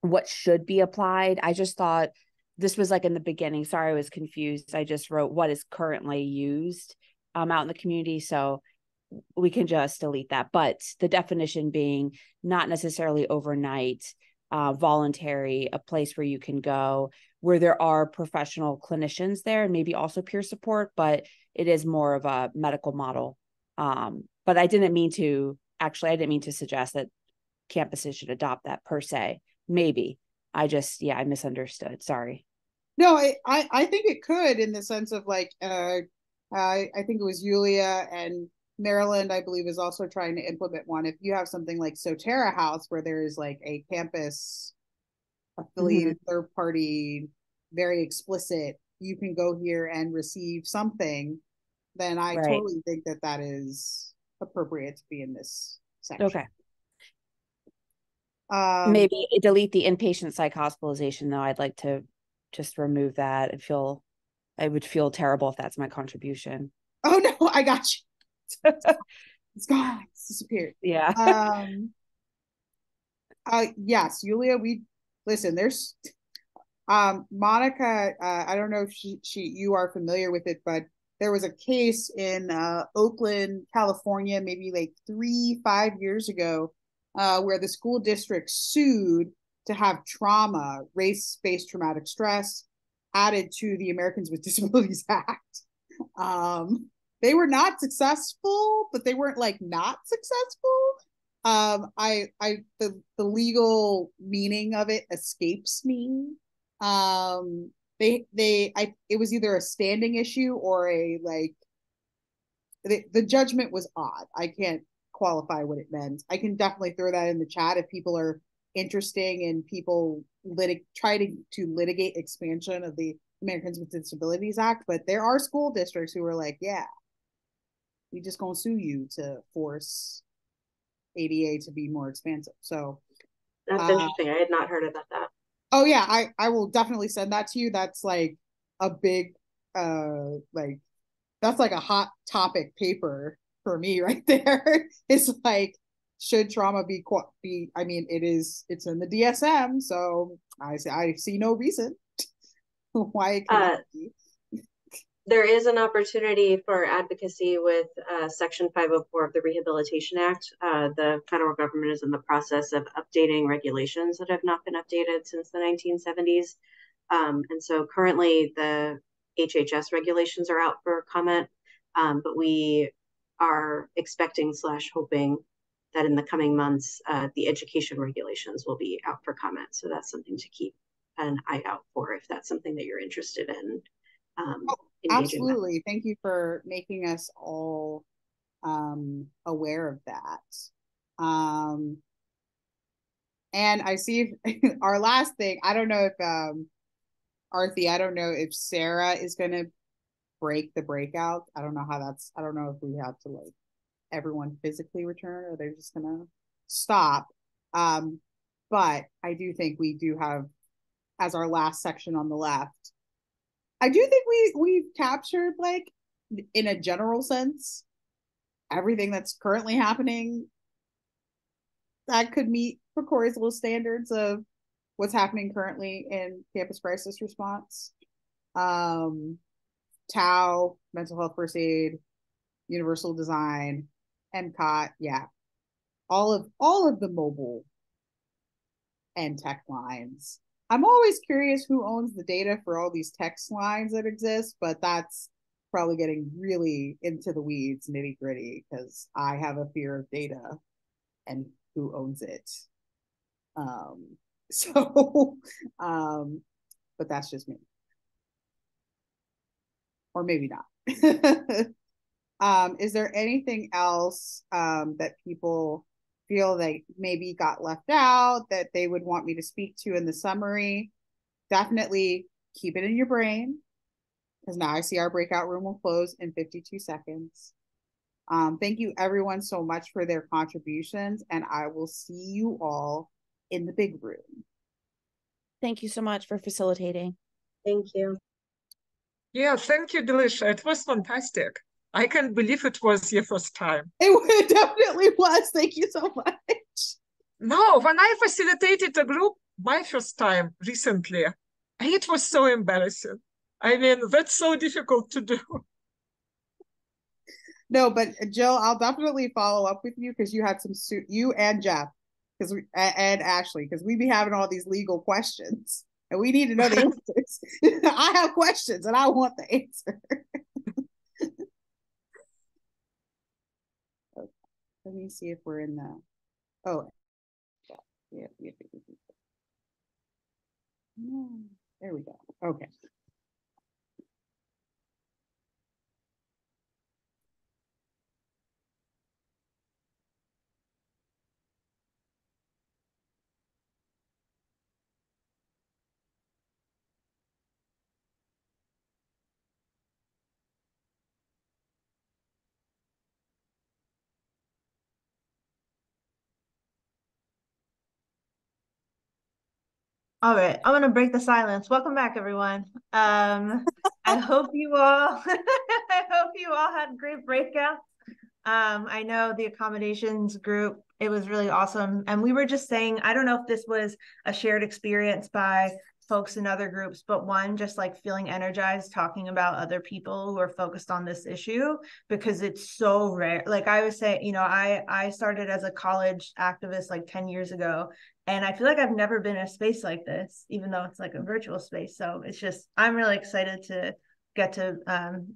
what should be applied. I just thought this was like in the beginning. Sorry, I was confused. I just wrote what is currently used out in the community. So we can just delete that. But the definition being not necessarily overnight, voluntary, a place where you can go, where there are professional clinicians there, and maybe also peer support, but it is more of a medical model. But I didn't mean to suggest that campuses should adopt that per se. Maybe. I misunderstood. Sorry. No, I think it could, in the sense of like, I think it was Yulia and Maryland, I believe, is also trying to implement one. If you have something like Soterra House, where there is like a campus affiliated third party, very explicit, you can go here and receive something, then I totally think that is appropriate to be in this section. Okay. Maybe delete the inpatient psych hospitalization, though. I'd like to just remove that. I would feel terrible if that's my contribution. Oh no, I got you. It's gone. It's disappeared. Yeah. Yes, Yulia, listen, there's Monica, I don't know if you are familiar with it, but there was a case in Oakland, California, maybe like 3-5 years ago, where the school district sued to have trauma, race-based traumatic stress, added to the Americans with Disabilities Act. They were not successful, but they weren't like not successful. The legal meaning of it escapes me. It was either a standing issue or the judgment was odd. I can't qualify what it meant. I can definitely throw that in the chat if people are interested in people trying to litigate expansion of the Americans with Disabilities Act. But there are school districts who are like, yeah, we just gonna sue you to force ADA to be more expansive. So that's interesting. I had not heard about that. Oh yeah, I will definitely send that to you. That's like a big that's like a hot topic paper for me right there. It's like, should trauma be I mean, it's in the DSM, so I see no reason why it cannot be. There is an opportunity for advocacy with Section 504 of the Rehabilitation Act. The federal government is in the process of updating regulations that have not been updated since the 1970s. And so currently the HHS regulations are out for comment, but we are expecting / hoping that in the coming months, the education regulations will be out for comment. So that's something to keep an eye out for if that's something that you're interested in engaging with. Absolutely. Thank you for making us all aware of that. And I see our last thing, I don't know if Arthi, I don't know if Sarah is going to break the breakout. I don't know how I don't know if we have to like everyone physically return or they're just going to stop. But I do think we do have, as our last section on the left, I do think we've captured, like, in a general sense, everything that's currently happening that could meet PCORI's little standards of what's happening currently in campus crisis response. TAO, mental health first aid, universal design, MCOT, yeah. All of the mobile and tech lines. I'm always curious who owns the data for all these text lines that exist, but that's probably getting really into the weeds, nitty gritty, because I have a fear of data and who owns it. But that's just me. Or maybe not. Is there anything else that people feel they maybe got left out that they would want me to speak to in the summary? Definitely keep it in your brain, because now I see our breakout room will close in 52 seconds. Thank you everyone so much for their contributions, and I will see you all in the big room. Thank you so much for facilitating. Thank you. Yeah, thank you, Delisha. It was fantastic. I can't believe it was your first time. It definitely was. Thank you so much. No, when I facilitated a group my first time recently, it was so embarrassing. I mean, that's so difficult to do. No, but Jill, I'll definitely follow up with you, because you had you and Jeff, and Ashley, because we be having all these legal questions and we need to know the answers. I have questions and I want the answer. Okay. Let me see if we're in the. Oh, yeah. No, there we go. Okay. All right, I'm gonna break the silence. Welcome back, everyone. I hope you all I hope you all had great breakouts. I know the accommodations group, it was really awesome. And we were just saying, I don't know if this was a shared experience by folks in other groups, but one, just like feeling energized talking about other people who are focused on this issue, because it's so rare. Like I was saying, you know, I started as a college activist like 10 years ago, and I feel like I've never been in a space like this, even though it's like a virtual space. So it's just, I'm really excited to get to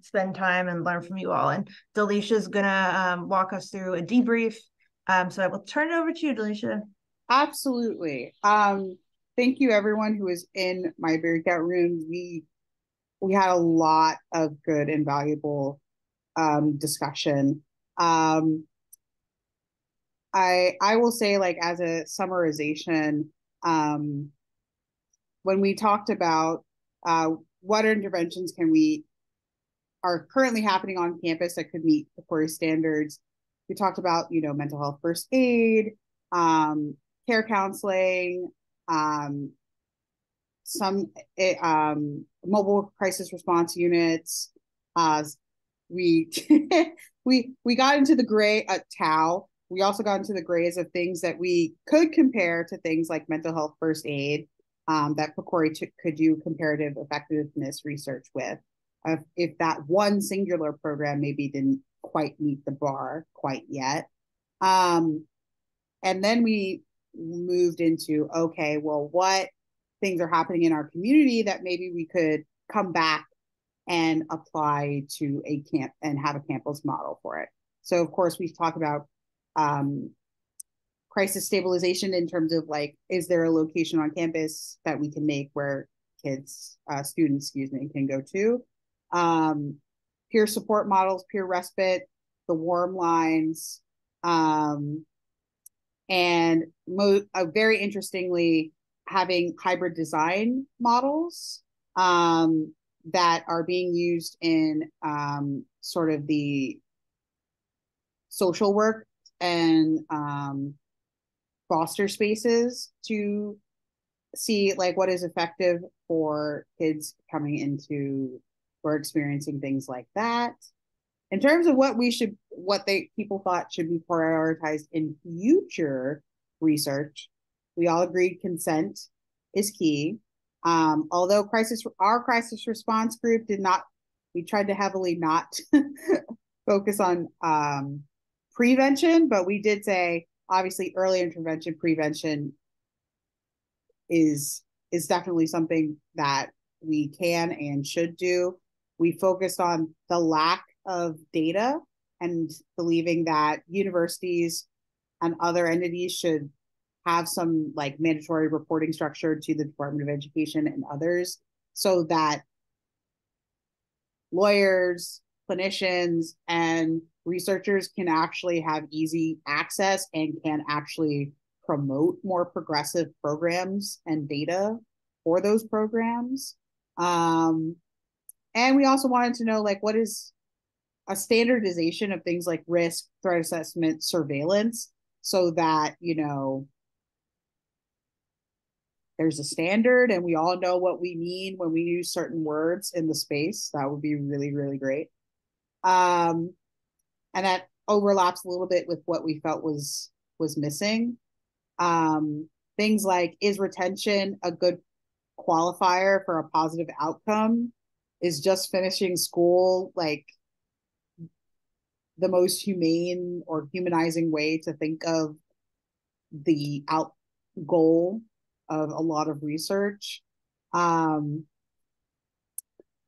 spend time and learn from you all. And Delisha's gonna walk us through a debrief. So I will turn it over to you, Delisha. Absolutely. Thank you everyone who was in my breakout room. We had a lot of good and valuable discussion. I will say, like, as a summarization, when we talked about what interventions are currently happening on campus that could meet the PCORI standards, we talked about, you know, mental health first aid, care counseling, some mobile crisis response units. We we got into the gray TAO. We also got into the grays of things that we could compare to things like mental health first aid, that PCORI could do comparative effectiveness research with, if that one singular program maybe didn't quite meet the bar quite yet. And then we moved into, okay, well, what things are happening in our community that maybe we could come back and apply to a camp and have a campus model for it. So of course we talk about crisis stabilization in terms of like, is there a location on campus that we can make where students, can go to? Peer support models, peer respite, the warm lines, and very interestingly, having hybrid design models that are being used in sort of the social work and foster spaces to see like what is effective for kids coming into or experiencing things like that. In terms of what people thought should be prioritized in future research, we all agreed consent is key. Although our crisis response group we tried to heavily not focus on prevention, but we did say obviously early intervention prevention is definitely something that we can and should do. We focused on the lack of data and believing that universities and other entities should have some like mandatory reporting structure to the Department of Education and others so that lawyers, clinicians, and researchers can actually have easy access and can actually promote more progressive programs and data for those programs. And we also wanted to know like what is a standardization of things like risk, threat assessment, surveillance, so that, there's a standard and we all know what we mean when we use certain words in the space. That would be really, really great. And that overlaps a little bit with what we felt was missing. Things like, is retention a good qualifier for a positive outcome? Is just finishing school like the most humane or humanizing way to think of the goal of a lot of research? A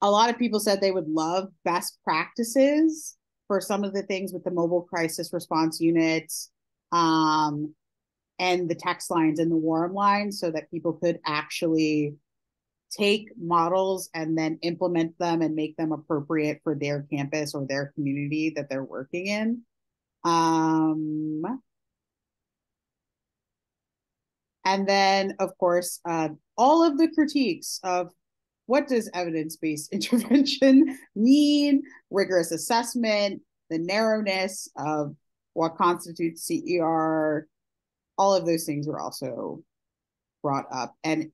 lot of people said they would love best practices for some of the things with the mobile crisis response units and the text lines and the warm lines, so that people could actually take models and then implement them and make them appropriate for their campus or their community that they're working in. And then, of course, all of the critiques of what does evidence-based intervention mean, rigorous assessment, the narrowness of what constitutes CER, all of those things were also brought up. And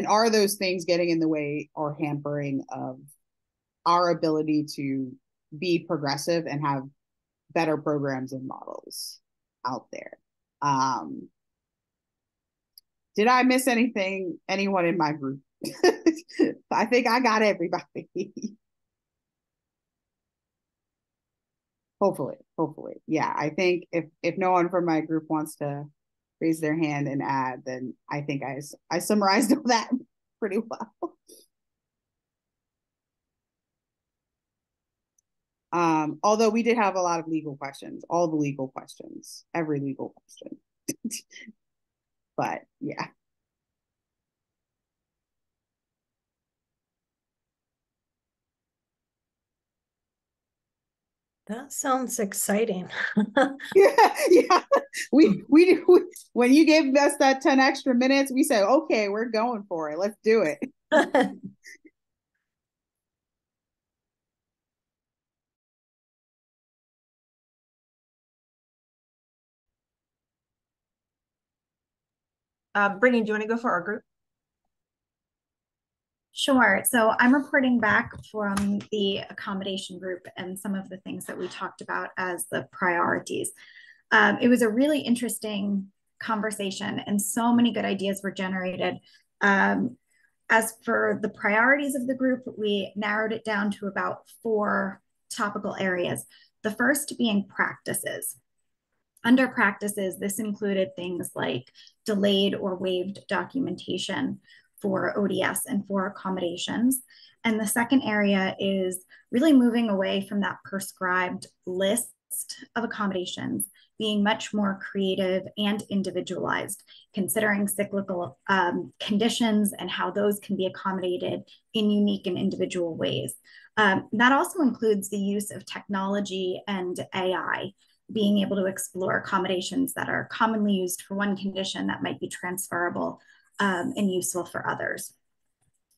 are those things getting in the way or hampering of our ability to be progressive and have better programs and models out there? Did I miss anyone in my group? I think I got everybody. Hopefully. Yeah, I think if no one from my group wants to raise their hand and add, then I think I summarized all that pretty well. Although we did have a lot of legal questions, all the legal questions, every legal question. But yeah. That sounds exciting. yeah. We when you gave us that 10 extra minutes, we said, okay, we're going for it. Let's do it. Brittany, do you want to go for our group? Sure. So I'm reporting back from the accommodation group and some of the things that we talked about as the priorities. It was a really interesting conversation and so many good ideas were generated. As for the priorities of the group, we narrowed it down to about 4 topical areas. The first being practices. Under practices, this included things like delayed or waived documentation for ODS and for accommodations. And the second area is really moving away from that prescribed list of accommodations being much more creative and individualized, considering cyclical conditions and how those can be accommodated in unique and individual ways. That also includes the use of technology and AI, being able to explore accommodations that are commonly used for one condition that might be transferable and useful for others.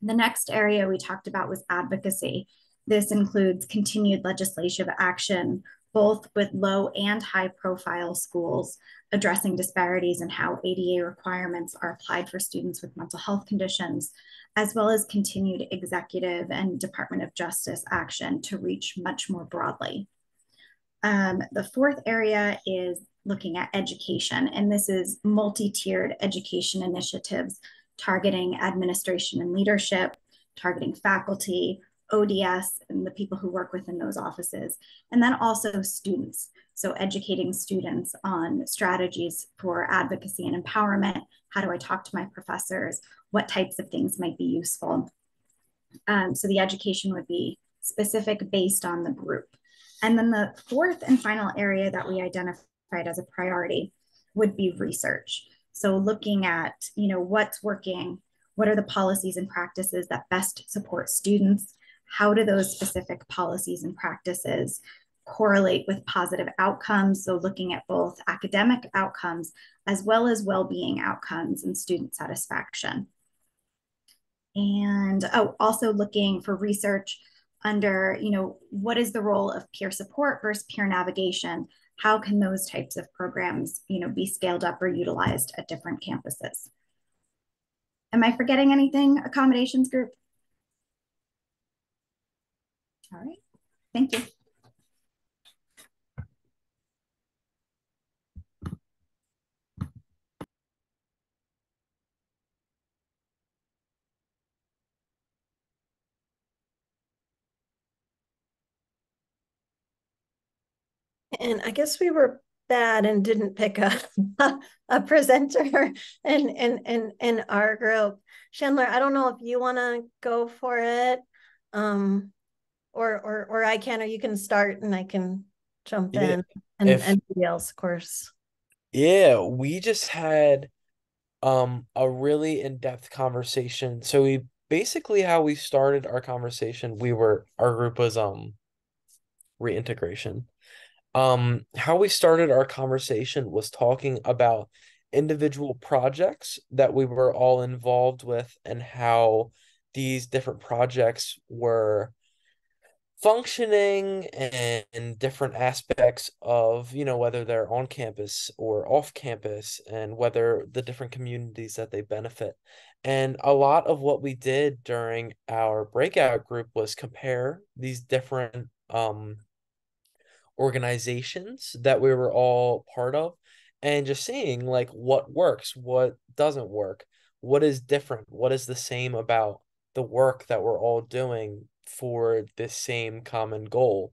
The next area we talked about was advocacy. This includes continued legislative action, both with low and high profile schools, addressing disparities in how ADA requirements are applied for students with mental health conditions, as well as continued executive and Department of Justice action to reach much more broadly. The fourth area is looking at education, and this is multi-tiered education initiatives targeting administration and leadership, targeting faculty, ODS, and the people who work within those offices, and then also students. So educating students on strategies for advocacy and empowerment. How do I talk to my professors? What types of things might be useful? So the education would be specific based on the group. And then the fourth and final area that we identified as a priority would be research. So looking at, what's working, what are the policies and practices that best support students? How do those specific policies and practices correlate with positive outcomes? So looking at both academic outcomes as well as well-being outcomes and student satisfaction. And also looking for research under, what is the role of peer support versus peer navigation? How can those types of programs, be scaled up or utilized at different campuses? Am I forgetting anything, accommodations group? All right, thank you. And I guess we were bad and didn't pick a presenter in our group. Chandler, I don't know if you want to go for it, or I can, or you can start and I can jump in, and anybody else, of course. Yeah, we just had a really in-depth conversation. So we basically, how we started our conversation, our group was reintegration. How we started our conversation was talking about individual projects that we were all involved with and how these different projects were functioning and different aspects of, whether they're on campus or off campus and whether the different communities that they benefit. And a lot of what we did during our breakout group was compare these different organizations that we were all part of and just seeing like what works, what doesn't work, what is different, what is the same about the work that we're all doing for this same common goal.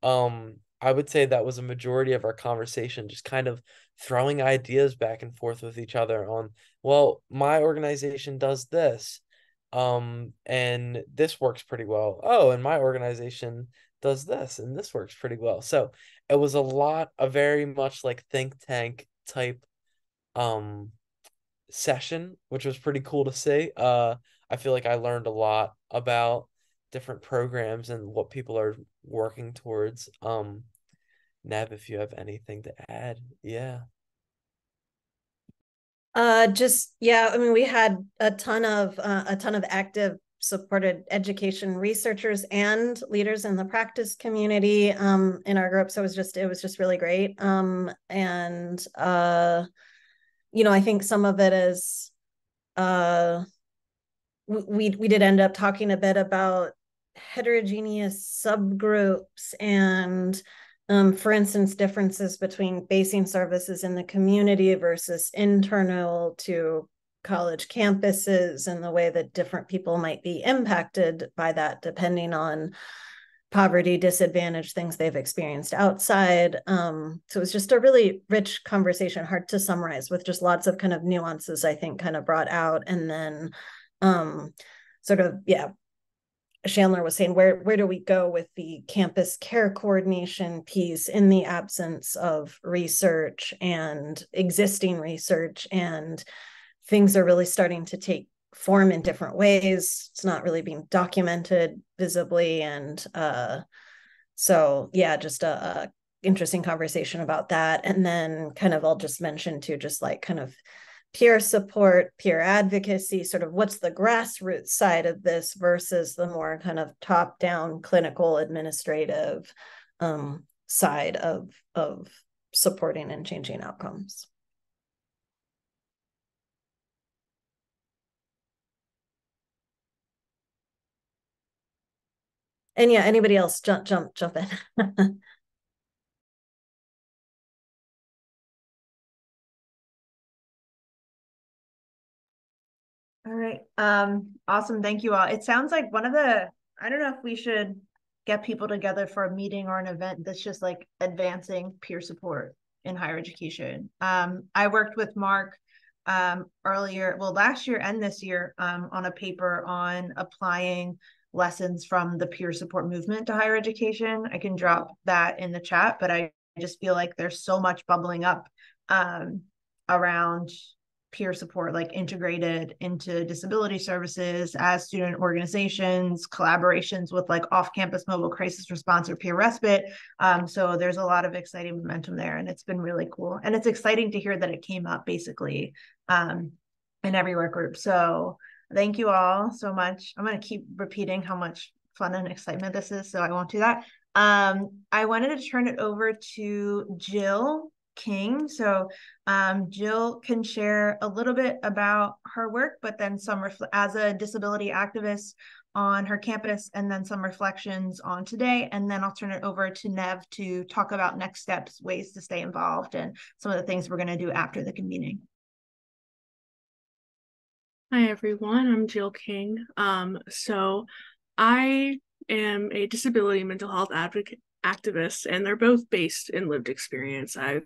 I would say that was a majority of our conversation, just kind of throwing ideas back and forth with each other on, well, my organization does this, and this works pretty well. Oh, and my organization does this and this works pretty well. So it was a very much like think tank type session, which was pretty cool to see. I feel like I learned a lot about different programs and what people are working towards. Nev, if you have anything to add. Yeah. I mean, we had a ton of active supported education researchers and leaders in the practice community in our group. So it was just really great. And I think some of it is we did end up talking a bit about heterogeneous subgroups and for instance, differences between basing services in the community versus internal to college campuses and the way that different people might be impacted by that depending on poverty, disadvantage, things they've experienced outside. So it was just a really rich conversation, hard to summarize, with just lots of kind of nuances, I think, kind of brought out. And then Chandler was saying, where do we go with the campus care coordination piece in the absence of research and existing research, and things are really starting to take form in different ways. It's not really being documented visibly. And so, yeah, just a interesting conversation about that. And then kind of, I'll just mention too, just like kind of peer support, peer advocacy, sort of what's the grassroots side of this versus the more kind of top-down clinical administrative side of supporting and changing outcomes. And yeah, anybody else jump in. All right. Awesome. Thank you all. It sounds like I don't know if we should get people together for a meeting or an event that's just like advancing peer support in higher education. I worked with Mark last year and this year on a paper on applying lessons from the peer support movement to higher education. I can drop that in the chat, but I just feel like there's so much bubbling up around peer support, like integrated into disability services as student organizations, collaborations with like off-campus mobile crisis response or peer respite. So there's a lot of exciting momentum there, and it's been really cool. And it's exciting to hear that it came up basically in every work group. So thank you all so much. I'm going to keep repeating how much fun and excitement this is, so I won't do that. I wanted to turn it over to Jill King. So Jill can share a little bit about her work, but then as a disability activist on her campus, and then some reflections on today. And then I'll turn it over to Nev to talk about next steps, ways to stay involved, and some of the things we're going to do after the convening. Hi, everyone. I'm Jill King. So I am a disability mental health activist, and they're both based in lived experience. I've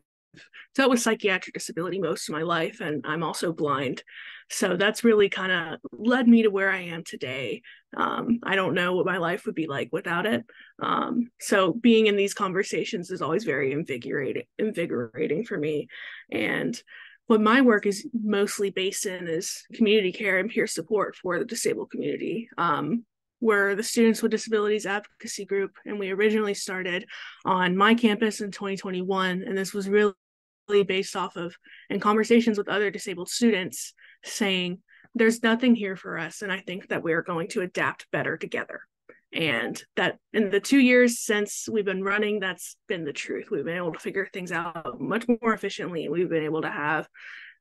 dealt with psychiatric disability most of my life, and I'm also blind. So that's really kind of led me to where I am today. I don't know what my life would be like without it. So being in these conversations is always very invigorating for me. And what my work is mostly based in is community care and peer support for the disabled community. We're the Students with Disabilities Advocacy Group, and we originally started on my campus in 2021, and this was really based off of and conversations with other disabled students saying there's nothing here for us, and I think that we are going to adapt better together. And that in the 2 years since we've been running, that's been the truth. We've been able to figure things out much more efficiently. We've been able to have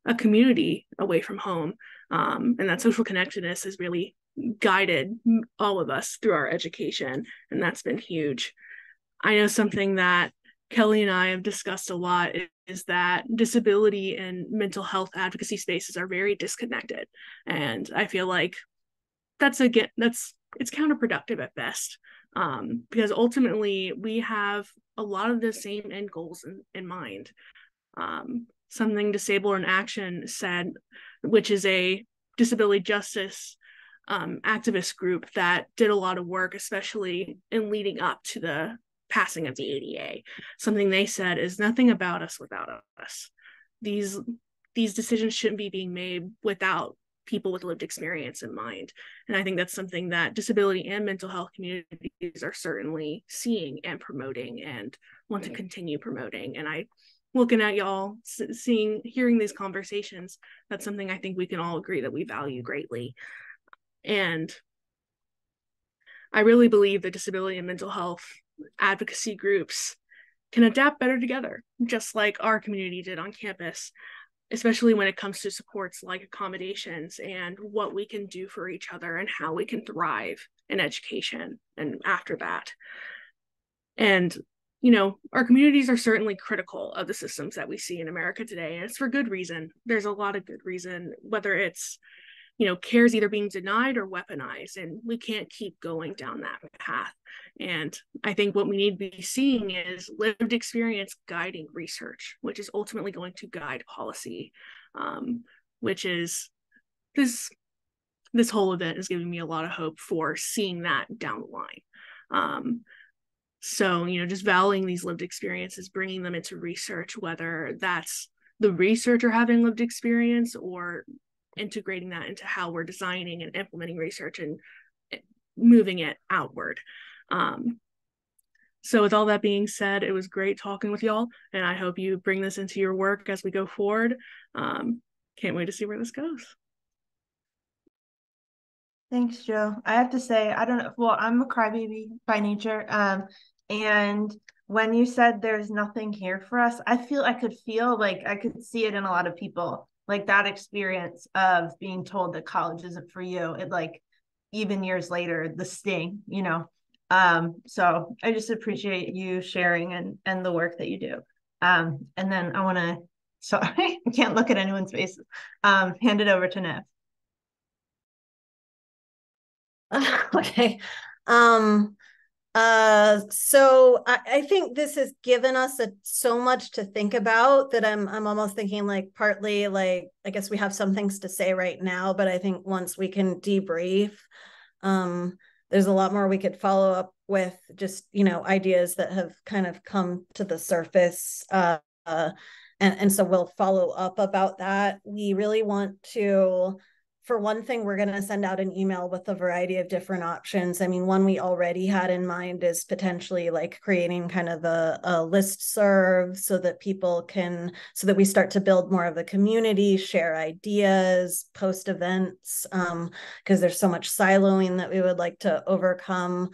a community away from home, and that social connectedness has really guided all of us through our education, and that's been huge. I know something that Kelly and I have discussed a lot is that disability and mental health advocacy spaces are very disconnected. And I feel like it's counterproductive at best, because ultimately we have a lot of the same end goals in mind. Something Disabled in Action said, which is a disability justice activist group that did a lot of work, especially in leading up to the passing of the ADA. Something they said is nothing about us without us. These decisions shouldn't be being made without people with lived experience in mind. And I think that's something that disability and mental health communities are certainly seeing and promoting and want to continue promoting. And looking at y'all, hearing these conversations, that's something I think we can all agree that we value greatly. And I really believe that disability and mental health advocacy groups can adapt better together, just like our community did on campus, especially when it comes to supports like accommodations and what we can do for each other and how we can thrive in education and after that. And, our communities are certainly critical of the systems that we see in America today, and it's for good reason. There's a lot of good reason, whether it's care is either being denied or weaponized, and we can't keep going down that path. And I think what we need to be seeing is lived experience guiding research, which is ultimately going to guide policy, which is this this whole event is giving me a lot of hope for seeing that down the line. So, just valuing these lived experiences, bringing them into research, whether that's the researcher having lived experience or integrating that into how we're designing and implementing research and moving it outward. So with all that being said, it was great talking with y'all, and I hope you bring this into your work as we go forward. Can't wait to see where this goes. Thanks, Joe. I have to say, I don't know. Well, I'm a crybaby by nature. And when you said there's nothing here for us, I could feel like I could see it in a lot of people, like that experience of being told that college isn't for you. It like, even years later, the sting, so I just appreciate you sharing and the work that you do. And then I want to, sorry, I can't look at anyone's faces. Hand it over to Nev. Okay. So I think this has given us so much to think about that I'm almost thinking like partly like, I guess we have some things to say right now, but I think once we can debrief, there's a lot more we could follow up with, just, ideas that have kind of come to the surface. And so we'll follow up about that. We really want to, for one thing, we're going to send out an email with a variety of different options. I mean, one we already had in mind is potentially like creating kind of a listserv so that we start to build more of a community, share ideas, post events, because there's so much siloing that we would like to overcome.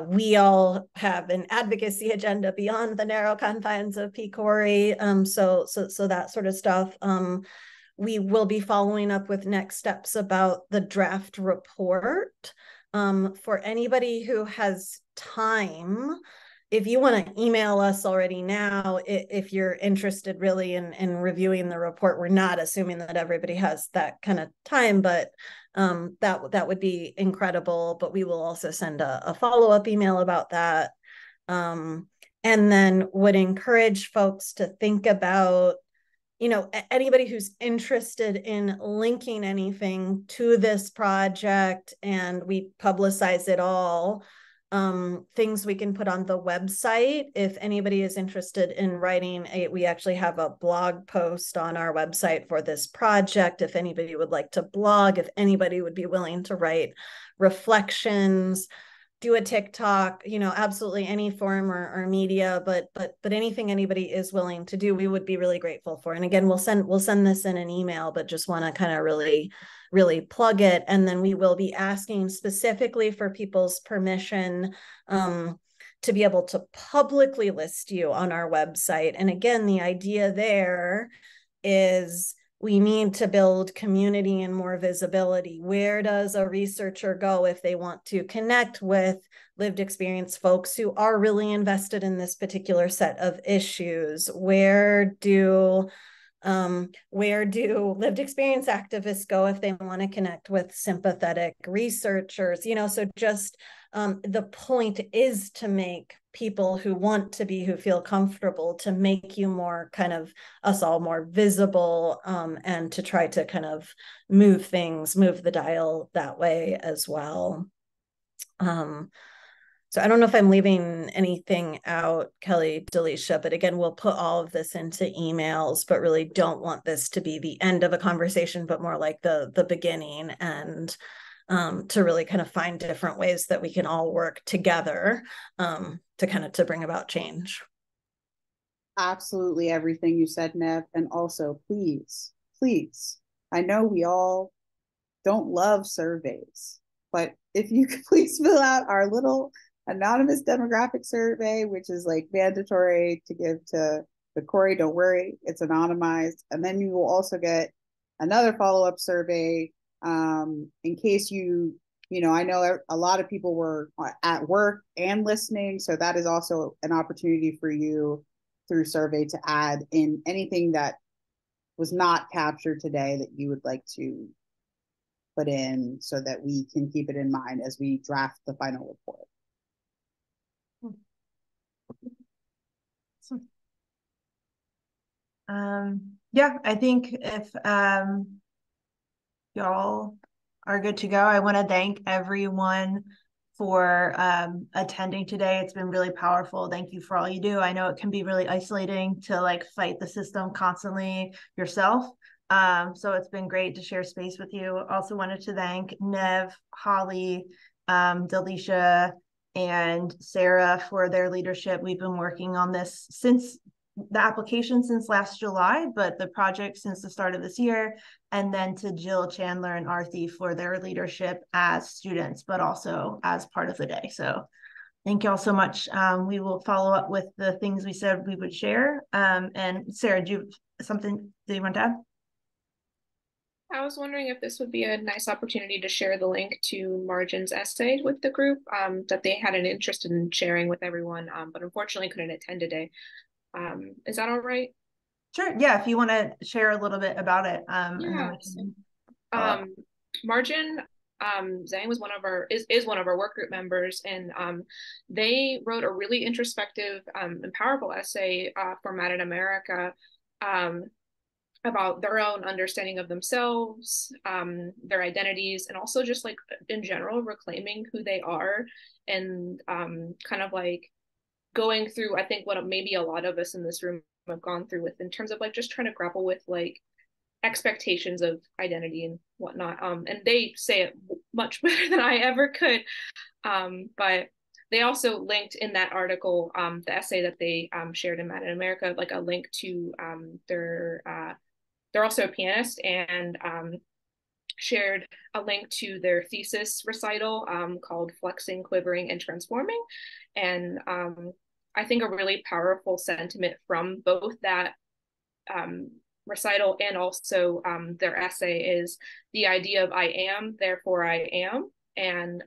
We all have an advocacy agenda beyond the narrow confines of PCORI, so that sort of stuff. We will be following up with next steps about the draft report. For anybody who has time, if you want to email us already now, if you're interested really in reviewing the report, we're not assuming that everybody has that kind of time, but that would be incredible. But we will also send a follow-up email about that. And then would encourage folks to think about, anybody who's interested in linking anything to this project, and we publicize it all, things we can put on the website. If anybody is interested in writing we actually have a blog post on our website for this project. If anybody would like to blog, if anybody would be willing to write reflections, do a TikTok, absolutely any form or media, but anything anybody is willing to do, we would be really grateful for. And again, we'll send this in an email, but just want to kind of really plug it. And then we will be asking specifically for people's permission to be able to publicly list you on our website. And again, the idea there is we need to build community and more visibility. Where does a researcher go if they want to connect with lived experience folks who are really invested in this particular set of issues? Where do lived experience activists go if they want to connect with sympathetic researchers? So just the point is to make people who feel comfortable, to make you more kind of us all more visible, and to try to kind of move the dial that way as well. So I don't know if I'm leaving anything out, Kelly, Delisha, but again, we'll put all of this into emails, but really don't want this to be the end of a conversation, but more like the beginning, and to really kind of find different ways that we can all work together to bring about change. Absolutely everything you said, Nev. And also, please, I know we all don't love surveys, but if you could please fill out our little anonymous demographic survey, which is like mandatory to give to the PCORI. Don't worry, it's anonymized. And then you will also get another follow-up survey in case I know a lot of people were at work and listening, so that is also an opportunity for you through survey to add in anything that was not captured today that you would like to put in, so that we can keep it in mind as we draft the final report. Yeah, I think if y'all are good to go. I want to thank everyone for attending today. It's been really powerful. Thank you for all you do. I know it can be really isolating to like fight the system constantly yourself. So it's been great to share space with you. Also wanted to thank Nev, Holly, Delisha, and Sarah for their leadership. We've been working on this since the application since last July, but the project since the start of this year. And then to Jill, Chandler, and Arthi for their leadership as students, but also as part of the day. So thank you all so much. We will follow up with the things we said we would share. And Sarah, do you have something that you want to add? I was wondering if this would be a nice opportunity to share the link to Margin's essay with the group that they had an interest in sharing with everyone, but unfortunately couldn't attend today. Is that all right? Sure. Yeah. If you want to share a little bit about it. Yeah. Margin Zhang was one of our is one of our work group members, and they wrote a really introspective and powerful essay format in America about their own understanding of themselves, their identities, and also just like in general reclaiming who they are, and kind of like going through, I think, what maybe a lot of us in this room have gone through with in terms of like just trying to grapple with like expectations of identity and whatnot. And they say it much better than I ever could. But they also linked in that article, the essay that they shared in Mad in America, like a link to they're also a pianist, and shared a link to their thesis recital called Flexing, Quivering, and Transforming. And I think a really powerful sentiment from both that recital and also their essay is the idea of I am, therefore I am. And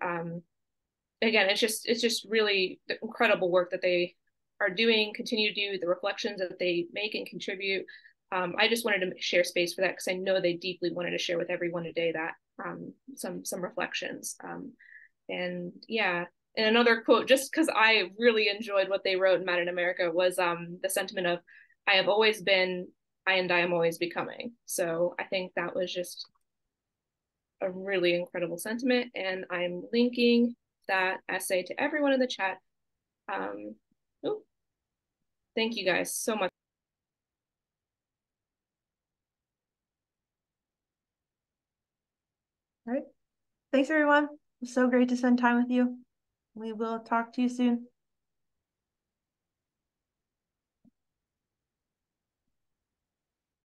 again, it's just really incredible work that they are doing, continue to do, the reflections that they make and contribute. I just wanted to share space for that because I know they deeply wanted to share with everyone today that some reflections. And yeah, and another quote, just because I really enjoyed what they wrote in Mad in America, was the sentiment of I have always been, and I am always becoming. So I think that was just a really incredible sentiment, and I'm linking that essay to everyone in the chat. Thank you guys so much. All right. Thanks, everyone. It was so great to spend time with you. We will talk to you soon.